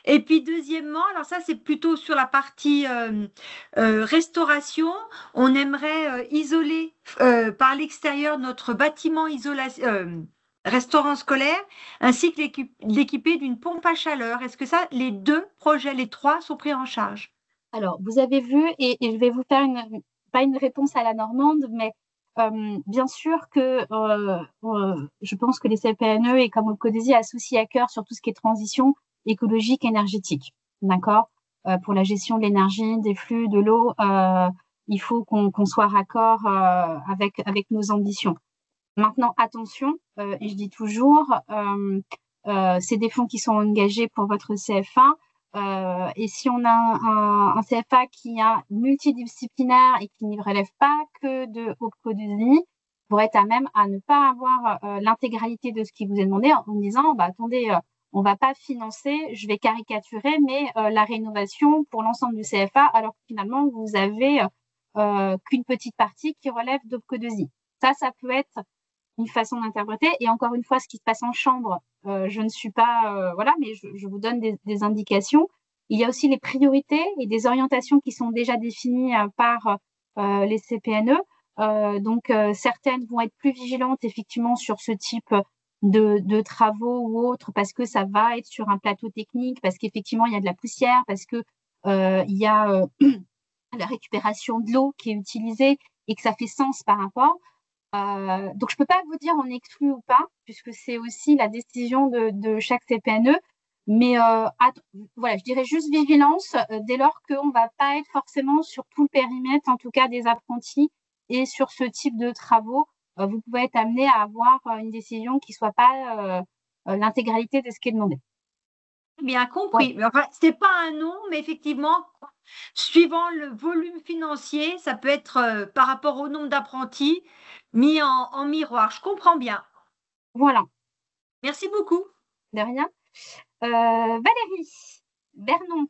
Et puis deuxièmement, alors ça c'est plutôt sur la partie restauration, on aimerait isoler par l'extérieur notre bâtiment restaurant scolaire, ainsi que l'équiper d'une pompe à chaleur. Est-ce que ça, les deux projets, les trois, sont pris en charge?
Alors, vous avez vu, et je vais vous faire pas une réponse à la normande, mais bien sûr que je pense que les CPNE et comme Opcodesie associent à cœur sur tout ce qui est transition écologique, énergétique. D'accord? Pour la gestion de l'énergie, des flux, de l'eau, il faut qu'on soit raccord avec nos ambitions. Maintenant, attention, et je dis toujours, c'est des fonds qui sont engagés pour votre CFA. Et si on a un CFA qui est multidisciplinaire et qui ne relève pas que de Opcodesie, pour être à même à ne pas avoir l'intégralité de ce qui vous est demandé en disant, bah, attendez, on ne va pas financer, je vais caricaturer, mais la rénovation pour l'ensemble du CFA, alors que finalement, vous avez qu'une petite partie qui relève d'Opcodesie. Ça peut être une façon d'interpréter. Et encore une fois, ce qui se passe en chambre, je ne suis pas, voilà, mais je vous donne des indications. Il y a aussi les priorités et des orientations qui sont déjà définies par les CPNE. Donc, certaines vont être plus vigilantes effectivement sur ce type de travaux ou autres parce que ça va être sur un plateau technique, parce qu'effectivement, il y a de la poussière, parce que il y a la récupération de l'eau qui est utilisée et que ça fait sens par rapport. Donc, je ne peux pas vous dire on exclut ou pas, puisque c'est aussi la décision de chaque CPNE. Mais voilà, je dirais juste vigilance dès lors qu'on ne va pas être forcément sur tout le périmètre, en tout cas des apprentis, et sur ce type de travaux, vous pouvez être amené à avoir une décision qui ne soit pas l'intégralité de ce qui est demandé.
Bien compris. Ouais. Enfin, ce n'est pas un nom, mais effectivement, suivant le volume financier, ça peut être par rapport au nombre d'apprentis mis en miroir. Je comprends bien.
Voilà.
Merci beaucoup.
De rien. Valérie Bernon.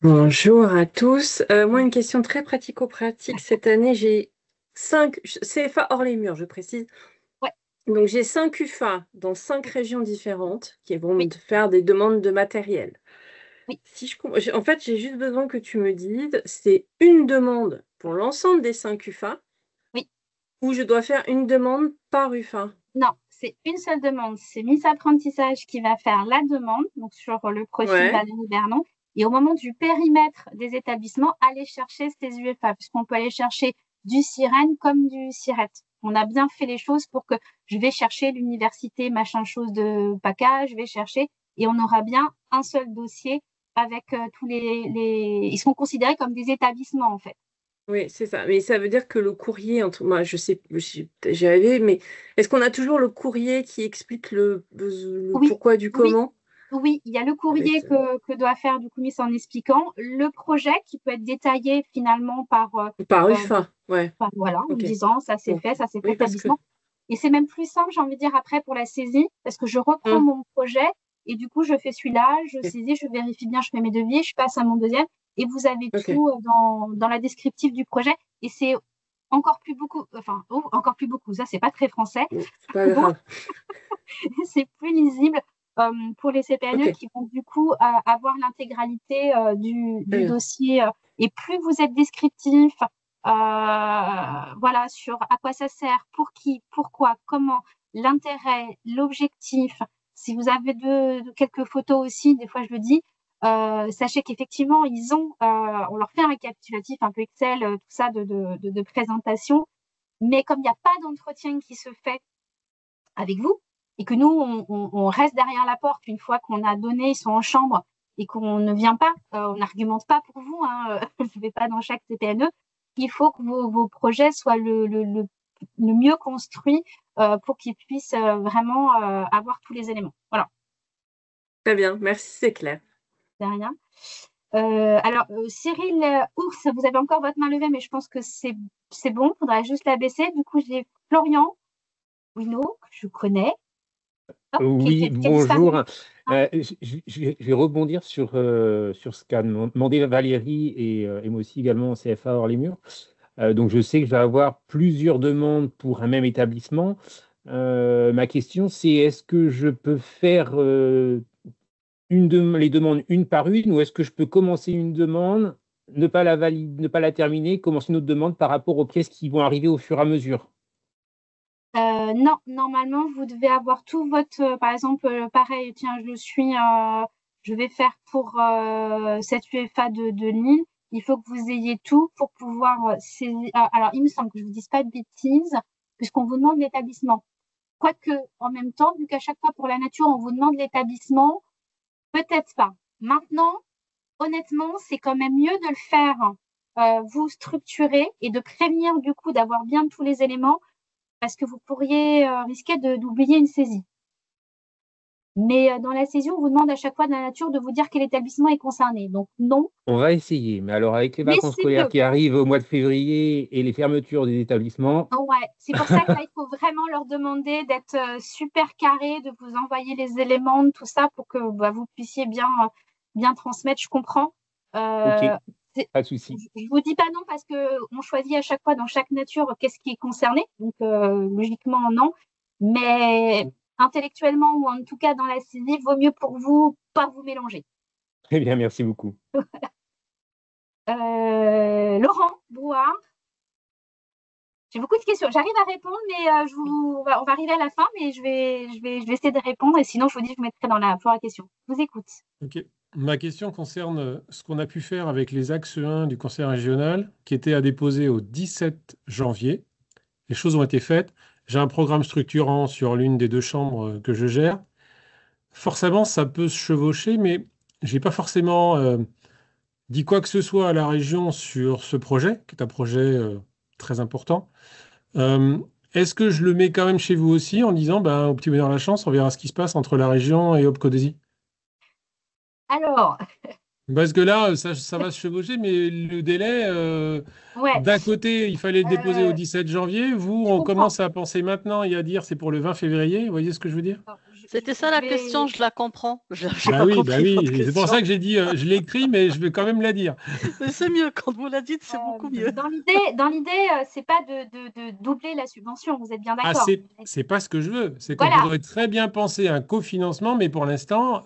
Bonjour à tous. Moi, une question très pratico-pratique. Cette année, j'ai 5 CFA hors les murs, je précise.
Ouais.
Donc, j'ai 5 UFA dans 5 régions différentes qui vont me faire des demandes de matériel.
Oui.
En fait, j'ai juste besoin que tu me dises, c'est une demande pour l'ensemble des 5 UFA?
Oui.
Ou je dois faire une demande par UFA?
Non, c'est une seule demande. C'est Miss Apprentissage qui va faire la demande, donc sur le profil Valérie Bernon. Et au moment du périmètre des établissements, aller chercher ces UFA, puisqu'on peut aller chercher du sirène comme du sirette. On a bien fait les choses pour que je vais chercher l'université, machin chose de PACA, je vais chercher, et on aura bien un seul dossier avec tous les... Ils seront considérés comme des établissements, en fait.
Oui, c'est ça. Mais ça veut dire que le courrier, moi, je sais, j'ai rêvé, mais est-ce qu'on a toujours le courrier qui explique le pourquoi du comment?
Oui, il y a le courrier que doit faire du coup Miss en expliquant le projet qui peut être détaillé finalement par
UFA,
voilà, en disant ça c'est fait, ça c'est fait établissement. Et c'est même plus simple, j'ai envie de dire après pour la saisie, parce que je reprends mon projet et du coup je fais celui-là, je saisis, je vérifie bien, je fais mes devis, je passe à mon deuxième et vous avez tout dans la descriptive du projet et c'est encore plus beaucoup, encore plus beaucoup, ça c'est pas très français.
C'est pas grave.
C'est plus lisible. Pour les CPNE qui vont du coup avoir l'intégralité du dossier. Et plus vous êtes descriptif, voilà, sur à quoi ça sert, pour qui, pourquoi, comment, l'intérêt, l'objectif. Si vous avez quelques photos aussi, des fois je le dis, sachez qu'effectivement, ils ont, on leur fait un récapitulatif un peu Excel, tout ça de présentation. Mais comme il n'y a pas d'entretien qui se fait avec vous, et que nous, on reste derrière la porte une fois qu'on a donné, ils sont en chambre et qu'on ne vient pas, on n'argumente pas pour vous, hein, je ne vais pas dans chaque CPNE, il faut que vos projets soient le mieux construits pour qu'ils puissent vraiment avoir tous les éléments. Voilà.
Très bien, merci, c'est clair.
De rien. Alors, Cyril Ours, vous avez encore votre main levée, mais je pense que c'est bon, il faudrait juste la baisser. Du coup, j'ai Florian Wino, que je connais.
Oui, bonjour. Je vais rebondir sur ce qu'a demandé Valérie et moi aussi également CFA hors les murs. Donc, je sais que je vais avoir plusieurs demandes pour un même établissement. Ma question, c'est est-ce que je peux faire les demandes une par une, ou est-ce que je peux commencer une demande, ne pas la valider, ne pas la terminer, commencer une autre demande par rapport aux pièces qui vont arriver au fur et à mesure?
Non, normalement, vous devez avoir tout votre, par exemple, pareil, tiens, je vais faire pour cette UFA de Lille. Il faut que vous ayez tout pour pouvoir saisir. Alors, il me semble que je ne vous dise pas de bêtises, puisqu'on vous demande l'établissement. Quoique, en même temps, vu qu'à chaque fois pour la nature, on vous demande l'établissement, peut-être pas. Maintenant, honnêtement, c'est quand même mieux de le faire, vous structurer et de prévenir du coup d'avoir bien tous les éléments, parce que vous pourriez risquer d'oublier une saisie. Mais dans la saisie, on vous demande à chaque fois de la nature de vous dire quel établissement est concerné. Donc non.
On va essayer, mais alors avec les vacances scolaires qui arrivent au mois de février et les fermetures des établissements.
Ouais, c'est pour ça qu'il faut vraiment leur demander d'être super carré, de vous envoyer les éléments, tout ça, pour que vous puissiez bien transmettre. Je comprends.
Ok, pas de souci.
Je vous dis pas non parce qu'on choisit à chaque fois dans chaque nature qu'est-ce qui est concerné. Donc logiquement non, mais intellectuellement ou en tout cas dans la saisie, vaut mieux pour vous pas vous mélanger.
Très bien, merci beaucoup.
Laurent Brouard. J'ai beaucoup de questions. J'arrive à répondre, mais on va arriver à la fin, mais je vais essayer de répondre. Et sinon, je vous dis, je vous mettrai dans la foire à questions. Je vous écoute.
Ok. Ma question concerne ce qu'on a pu faire avec les axes 1 du Conseil régional, qui était à déposer au 17 janvier. Les choses ont été faites. J'ai un programme structurant sur l'une des deux chambres que je gère. Forcément, ça peut se chevaucher, mais je n'ai pas forcément dit quoi que ce soit à la région sur ce projet, qui est un projet très important. Est-ce que je le mets quand même chez vous aussi en disant, au petit bonheur la chance, on verra ce qui se passe entre la région et Opcodesi?
Alors,
parce que là, ça va se chevaucher, mais le délai, d'un côté, il fallait le déposer au 17 janvier. Vous, on commence à penser maintenant et à dire c'est pour le 20 février. Vous voyez ce que je veux dire?
C'était ça la question, je la comprends.
Oui. C'est pour ça que j'ai dit, je l'ai écrit, mais je vais quand même la dire.
Mais c'est mieux, quand vous la dites, c'est beaucoup mieux.
Dans l'idée, c'est pas de doubler la subvention, vous êtes bien d'accord?
C'est pas ce que je veux. C'est qu'on pourrait très bien penser à un cofinancement, mais pour l'instant,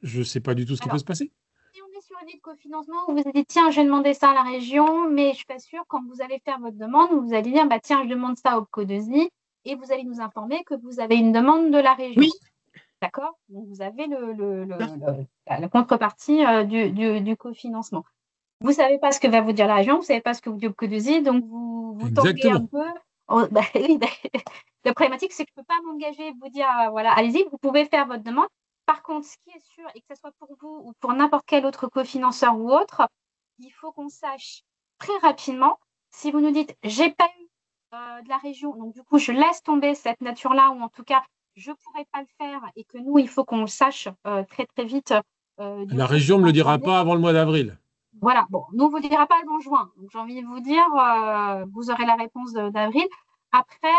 je ne sais pas du tout ce qui peut se passer.
Si on est sur une idée de cofinancement, vous vous dites, tiens, je vais demander ça à la région, mais je ne suis pas sûre, quand vous allez faire votre demande, vous allez dire, tiens, je demande ça au Opcodesi, et vous allez nous informer que vous avez une demande de la région. Oui. D'accord? Donc, vous avez la contrepartie du cofinancement. Vous ne savez pas ce que va vous dire la région, vous ne savez pas ce que vous dit Opcodesi, donc vous tanguez un peu. La problématique, c'est que je ne peux pas m'engager et vous dire, voilà, allez-y, vous pouvez faire votre demande. Par contre, ce qui est sûr, et que ce soit pour vous ou pour n'importe quel autre cofinanceur ou autre, il faut qu'on sache très rapidement, si vous nous dites, j'ai pas eu de la région, donc du coup, je laisse tomber cette nature-là, ou en tout cas, je ne pourrais pas le faire, et que nous, il faut qu'on le sache très, très vite.
La région ne me le dira pas avant le mois d'avril.
Voilà, bon, nous, on ne vous le dira pas avant juin. Donc, j'ai envie de vous dire, vous aurez la réponse d'avril. Après,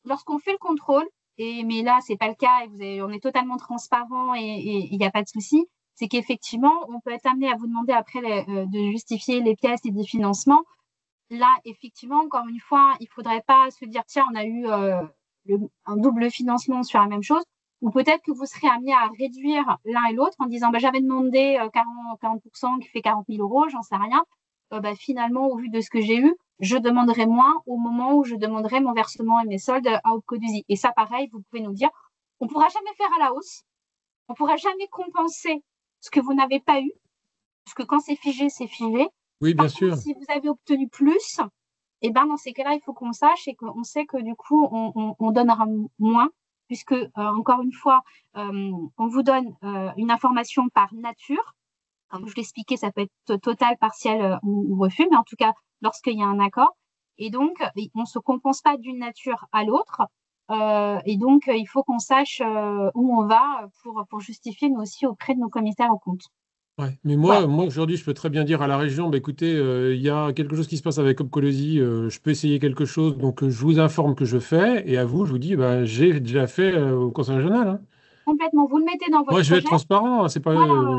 lorsqu'on fait le contrôle, mais là, ce n'est pas le cas, et on est totalement transparent et il n'y a pas de souci, c'est qu'effectivement, on peut être amené à vous demander après de justifier les pièces et des financements. Là, effectivement, encore une fois, il ne faudrait pas se dire, tiens, on a eu un double financement sur la même chose, ou peut-être que vous serez amené à réduire l'un et l'autre en disant, j'avais demandé 40% qui fait 40 000 €, j'en sais rien. Finalement, au vu de ce que j'ai eu, je demanderai moins au moment où je demanderai mon versement et mes soldes à Opcodesi. Et ça, pareil, vous pouvez nous dire, on ne pourra jamais faire à la hausse, on ne pourra jamais compenser ce que vous n'avez pas eu, parce que quand c'est figé, c'est figé.
Oui, bien sûr.
Si vous avez obtenu plus, dans ces cas-là, il faut qu'on sache et qu'on sait que du coup, on donnera moins, puisque, encore une fois, on vous donne une information par nature. Comme je l'expliquais, ça peut être total, partiel ou refus, mais en tout cas, lorsqu'il y a un accord. Et donc, on ne se compense pas d'une nature à l'autre. Et donc, il faut qu'on sache où on va pour justifier, nous aussi, auprès de nos commissaires aux comptes.
Ouais, mais moi aujourd'hui, je peux très bien dire à la région, écoutez, il y a quelque chose qui se passe avec Opcodesi, je peux essayer quelque chose, donc je vous informe que je fais, et à vous, je vous dis, j'ai déjà fait au Conseil régional. Hein.
Complètement, vous le mettez dans votre
Moi, je vais être transparent, c'est pas,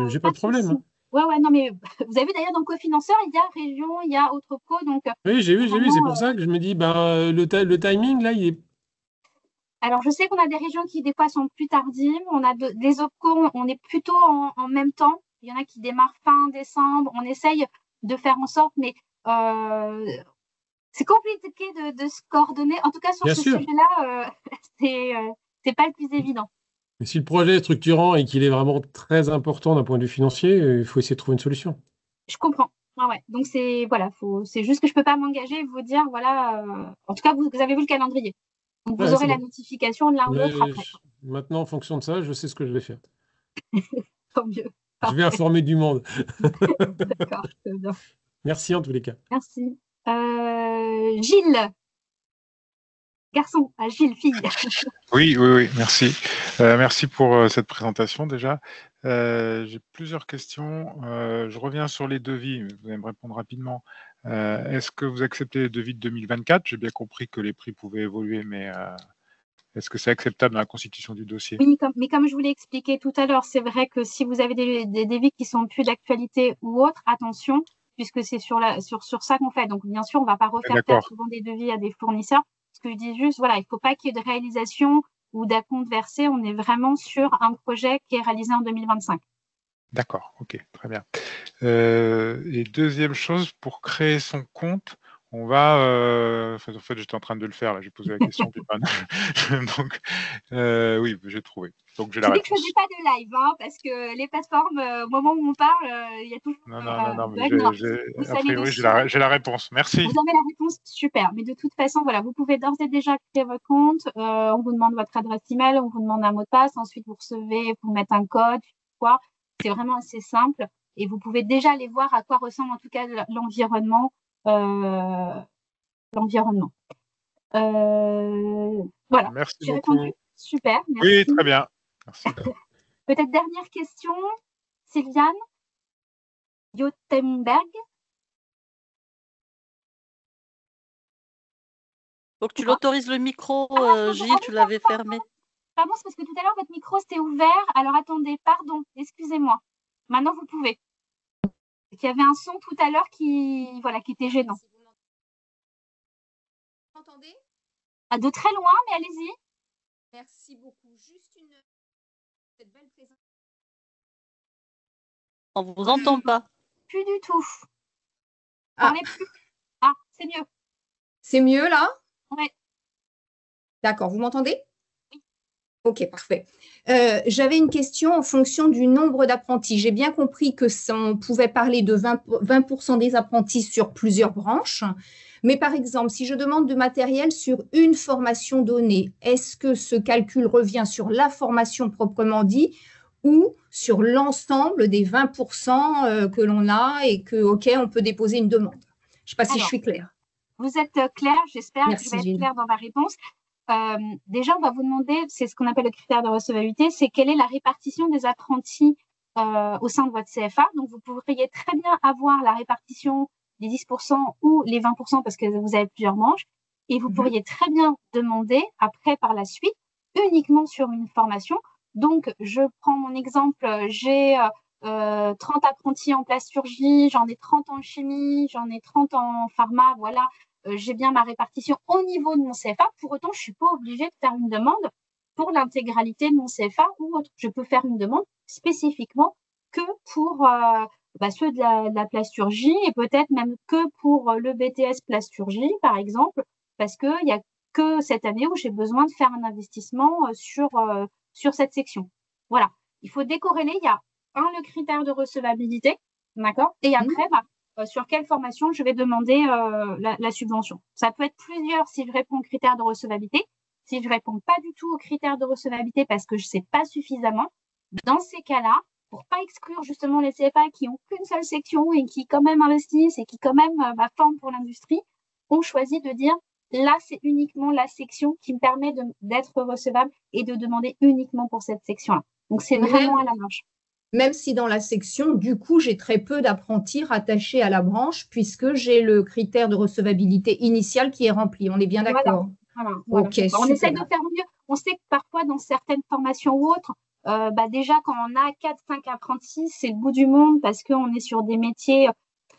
j'ai pas de problème. Hein.
Ouais, non, mais vous avez vu d'ailleurs dans le cofinanceur, il y a région, il y a autre co, donc.
Oui, j'ai vu, c'est pour ça que je me dis, le timing, là, il est
Alors, je sais qu'on a des régions qui, des fois, sont plus tardives. On a des OPCO, on est plutôt en même temps. Il y en a qui démarrent fin décembre. On essaye de faire en sorte, mais c'est compliqué de se coordonner. En tout cas, sur
Bien
ce
sûr.
sujet-là, c'est pas le plus évident.
Mais si le projet est structurant et qu'il est vraiment très important d'un point de vue financier, il faut essayer de trouver une solution.
Je comprends. Ah ouais. Donc, c'est juste que je peux pas m'engager et vous dire, voilà. En tout cas, vous avez vu le calendrier. Donc, vous
Ouais,
aurez
c'est
la
bon.
notification de l'un ou
Mais
l'autre après.
maintenant, en fonction de ça, je sais ce que je vais faire.
Tant mieux.
Je vais informer du monde.
D'accord, très bien.
Merci en tous les cas.
Merci. Gilles. Garçon, Gilles, fille.
Oui, merci. Merci pour cette présentation déjà. J'ai plusieurs questions. Je reviens sur les devis, vous allez me répondre rapidement. Est-ce que vous acceptez les devis de 2024? J'ai bien compris que les prix pouvaient évoluer, mais est-ce que c'est acceptable dans la constitution du dossier?
Oui, mais comme je vous l'ai expliqué tout à l'heure, c'est vrai que si vous avez des devis qui sont plus d'actualité ou autres, attention, puisque c'est sur ça qu'on fait. Donc, bien sûr, on ne va pas refaire faire souvent des devis à des fournisseurs. Ce que je dis juste, voilà, il ne faut pas qu'il y ait de réalisation ou d'acompte versé. On est vraiment sur un projet qui est réalisé en 2025.
D'accord, ok, très bien. Et deuxième chose, pour créer son compte, on va, en fait, j'étais en train de le faire, là, j'ai posé la question. Donc, oui, j'ai trouvé. Donc, j'ai la réponse.
Je ne faisais pas de live, hein, parce que les plateformes, au moment où on parle, il y a toujours.
Non, mais a priori, j'ai la réponse. Merci.
Vous avez la réponse, super. Mais de toute façon, voilà, vous pouvez d'ores et déjà créer votre compte. On vous demande votre adresse email, on vous demande un mot de passe. Ensuite, vous recevez, vous mettez un code, quoi. C'est vraiment assez simple. Et vous pouvez déjà aller voir à quoi ressemble en tout cas l'environnement. Voilà.
Merci
J'ai
beaucoup.
répondu. Super. Merci.
Oui, très bien. Merci.
Peut-être dernière question, Sylviane Jotemberg.
Faut que tu l'autorises le micro, Gilles, tu l'avais fermé.
Pardon, c'est parce que tout à l'heure, votre micro c'était ouvert. Alors attendez, pardon, excusez-moi. Maintenant, vous pouvez. Il y avait un son tout à l'heure qui était gênant.
Vous m'entendez?
De très loin, mais allez-y.
Merci beaucoup. Juste cette belle présentation.
On ne vous entend pas.
Plus du tout. Parlez plus. Ah, c'est mieux.
C'est mieux là?
Oui.
D'accord, vous m'entendez? Oui. Ok, parfait. J'avais une question en fonction du nombre d'apprentis. J'ai bien compris que on pouvait parler de 20% des apprentis sur plusieurs branches. Mais par exemple, si je demande de matériel sur une formation donnée, est-ce que ce calcul revient sur la formation proprement dit ou sur l'ensemble des 20% que l'on a et auquel on peut déposer une demande? Je ne sais pas si je suis claire.
Vous êtes claire, j'espère que je vais
Gilles.
être claire dans ma réponse. Déjà, on va vous demander, c'est ce qu'on appelle le critère de recevabilité, c'est quelle est la répartition des apprentis au sein de votre CFA. Donc, vous pourriez très bien avoir la répartition des 10% ou les 20% parce que vous avez plusieurs branches. Et vous pourriez très bien demander, après, par la suite, uniquement sur une formation. Donc, je prends mon exemple, j'ai 30 apprentis en plasturgie, j'en ai 30 en chimie, j'en ai 30 en pharma, voilà. J'ai bien ma répartition au niveau de mon CFA. Pour autant, je ne suis pas obligée de faire une demande pour l'intégralité de mon CFA ou autre. Je peux faire une demande spécifiquement que pour ceux de la plasturgie et peut-être même que pour le BTS plasturgie, par exemple, parce qu'il n'y a que cette année où j'ai besoin de faire un investissement sur cette section. Voilà. Il faut décorréler. Il y a le critère de recevabilité, d'accord? Et après, sur quelle formation je vais demander la subvention. Ça peut être plusieurs si je réponds aux critères de recevabilité. Si je ne réponds pas du tout aux critères de recevabilité parce que je ne sais pas suffisamment, dans ces cas-là, pour ne pas exclure justement les CFA qui n'ont qu'une seule section et qui quand même investissent et qui quand même forment pour l'industrie, on choisit de dire là, c'est uniquement la section qui me permet d'être recevable et de demander uniquement pour cette section-là. Donc, c'est vraiment à la marge.
Même si dans la section, du coup, j'ai très peu d'apprentis rattachés à la branche puisque j'ai le critère de recevabilité initial qui est rempli. On est bien d'accord?
Voilà.
Ok,
on essaie de faire mieux. On sait que parfois, dans certaines formations ou autres, déjà, quand on a 4-5 apprentis, c'est le bout du monde parce qu'on est sur des métiers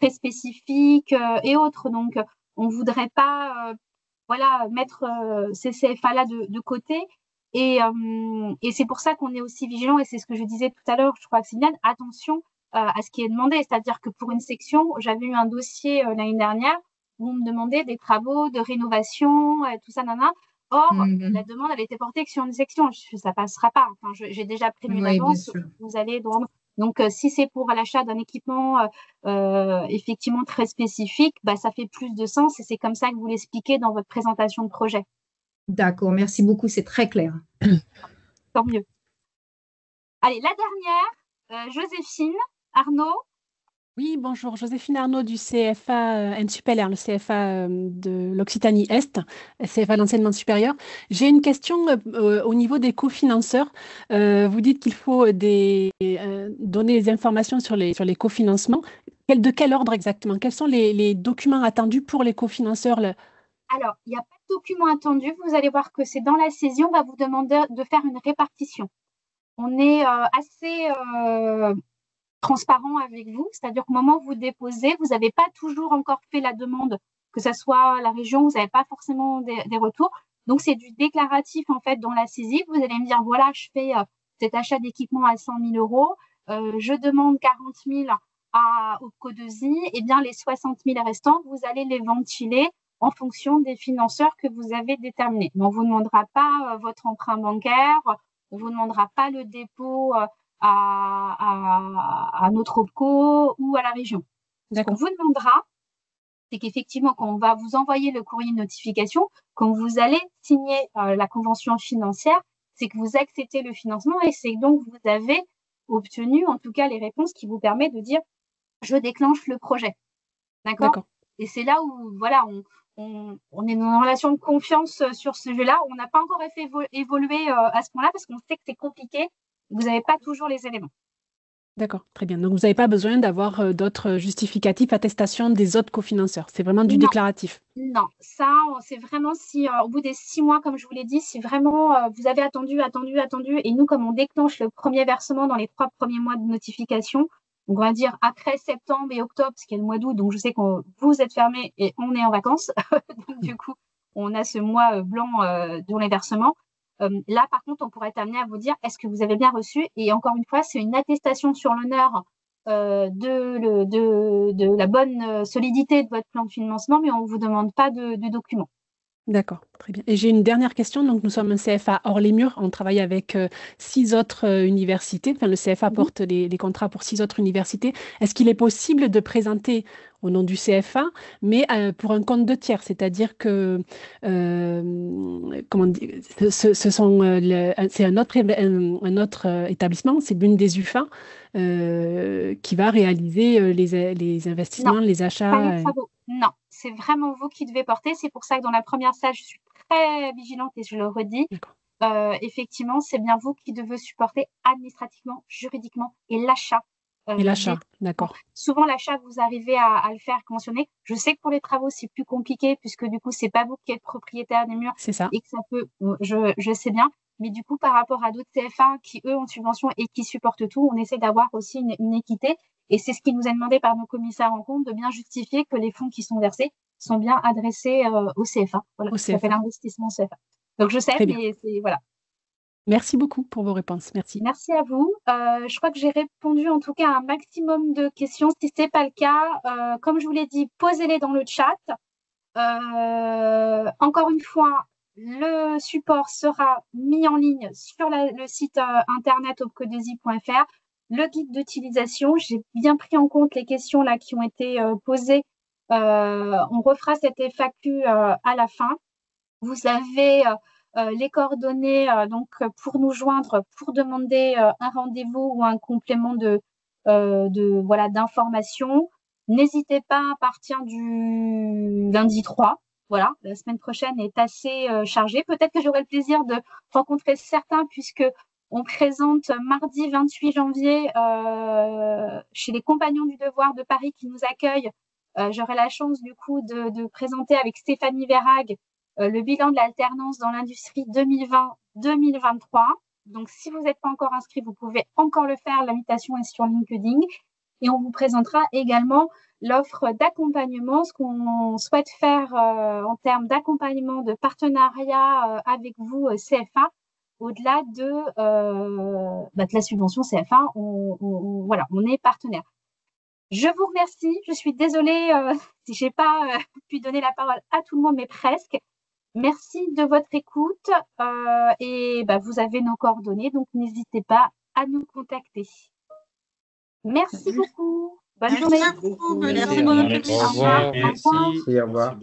très spécifiques et autres. Donc, on ne voudrait pas voilà, mettre ces CFA-là de côté. Et c'est pour ça qu'on est aussi vigilant, et c'est ce que je disais tout à l'heure, je crois que c'est bien, attention à ce qui est demandé. C'est-à-dire que pour une section, j'avais eu un dossier l'année dernière où on me demandait des travaux de rénovation, tout ça, nana. Or, la demande avait été portée que sur une section. Ça passera pas. Enfin, j'ai déjà prévenu d'avance. Vous allez donc, si c'est pour l'achat d'un équipement effectivement très spécifique, bah, ça fait plus de sens, et c'est comme ça que vous l'expliquez dans votre présentation de projet.
D'accord, merci beaucoup, c'est très clair.
Tant mieux. Allez, la dernière, Joséphine Arnaud.
Oui, bonjour, Joséphine Arnaud du CFA NSupLR, le CFA de l'Occitanie-Est, CFA d'enseignement supérieur. J'ai une question au niveau des cofinanceurs. Vous dites qu'il faut donner des informations sur les cofinancements. De quel ordre exactement? Quels sont les documents attendus pour les cofinanceurs?
Alors, il n'y a pas de document attendu. Vous allez voir que c'est dans la saisie, on va vous demander de faire une répartition. On est assez transparent avec vous, c'est-à-dire qu'au moment où vous déposez, vous n'avez pas toujours encore fait la demande, que ce soit la région, vous n'avez pas forcément des retours. Donc, c'est du déclaratif en fait dans la saisie. Vous allez me dire, voilà, je fais cet achat d'équipement à 100 000 euros, je demande 40 000 à Opco2i, et bien les 60 000 restants, vous allez les ventiler en fonction des financeurs que vous avez déterminés. Mais on ne vous demandera pas votre emprunt bancaire, on ne vous demandera pas le dépôt à notre Opco ou à la région. Ce qu'on vous demandera, c'est qu'effectivement, quand on va vous envoyer le courrier de notification, quand vous allez signer la convention financière, c'est que vous acceptez le financement, et c'est donc que vous avez obtenu en tout cas les réponses qui vous permettent de dire « je déclenche le projet ». D'accord. Et c'est là où voilà, on est dans une relation de confiance sur ce sujet-là. On n'a pas encore fait évoluer à ce point-là parce qu'on sait que c'est compliqué. Vous n'avez pas toujours les éléments.
D'accord, très bien. Donc, vous n'avez pas besoin d'avoir d'autres justificatifs, attestations des autres cofinanceurs. C'est vraiment du déclaratif.
Non, ça, c'est vraiment si, au bout des 6 mois, comme je vous l'ai dit, si vraiment vous avez attendu, et nous, comme on déclenche le premier versement dans les 3 premiers mois de notification, on va dire après septembre et octobre, parce qu'il y a le mois d'août, donc je sais que vous êtes fermés et on est en vacances. Donc, du coup, on a ce mois blanc dans les versements. Là, par contre, on pourrait être amené à vous dire est-ce que vous avez bien reçu? Et encore une fois, c'est une attestation sur l'honneur de la bonne solidité de votre plan de financement, mais on ne vous demande pas de documents.
D'accord, très bien. Et j'ai une dernière question. Donc, nous sommes un CFA hors les murs. On travaille avec 6 autres universités. Enfin, le CFA porte les contrats pour 6 autres universités. Est-ce qu'il est possible de présenter au nom du CFA, mais pour un compte de tiers? C'est-à-dire que comment dire, c'est un autre établissement, c'est l'une des UFA qui va réaliser les investissements, les achats.
Pas les travaux. Non, c'est vraiment vous qui devez porter. C'est pour ça que dans la première salle, je suis très vigilante et je le redis. Effectivement, c'est bien vous qui devez supporter administrativement, juridiquement et l'achat.
Et l'achat, d'accord.
Souvent, l'achat, vous arrivez à le faire conventionner. Je sais que pour les travaux, c'est plus compliqué puisque du coup, c'est pas vous qui êtes propriétaire des murs.
C'est ça.
Et que ça peut, je sais bien. Mais du coup, par rapport à d'autres CFA qui, eux, ont subvention et qui supportent tout, on essaie d'avoir aussi une équité. Et c'est ce qui nous est demandé par nos commissaires en compte, de bien justifier que les fonds qui sont versés sont bien adressés au CFA. Voilà, ça s'appelle l'investissement CFA. Donc, je sais, mais c'est voilà.
Merci beaucoup pour vos réponses. Merci.
Merci à vous. Je crois que j'ai répondu en tout cas à un maximum de questions. Si ce n'est pas le cas, comme je vous l'ai dit, posez-les dans le chat. Encore une fois, le support sera mis en ligne sur le site internet opco2i.fr. Le guide d'utilisation, j'ai bien pris en compte les questions là qui ont été posées. On refera cette FAQ à la fin. Vous avez les coordonnées donc pour nous joindre, pour demander un rendez-vous ou un complément d'information. N'hésitez pas à partir du lundi 3. Voilà, la semaine prochaine est assez chargée. Peut-être que j'aurai le plaisir de rencontrer certains puisque on présente mardi 28 janvier chez les Compagnons du Devoir de Paris qui nous accueillent. J'aurai la chance du coup de présenter avec Stéphanie Verhaeghe le bilan de l'alternance dans l'industrie 2020-2023. Donc, si vous n'êtes pas encore inscrit, vous pouvez encore le faire. L'invitation est sur LinkedIn. et on vous présentera également l'offre d'accompagnement, ce qu'on souhaite faire en termes d'accompagnement, de partenariat avec vous, CFA, au-delà de la subvention CFA, voilà, on est partenaire. Je vous remercie. Je suis désolée si je n'ai pas pu donner la parole à tout le monde, mais presque. Merci de votre écoute et vous avez nos coordonnées, donc n'hésitez pas à nous contacter. Merci beaucoup. Bonne journée.
Merci beaucoup.
Au revoir.
Au revoir.
Merci.
Au revoir.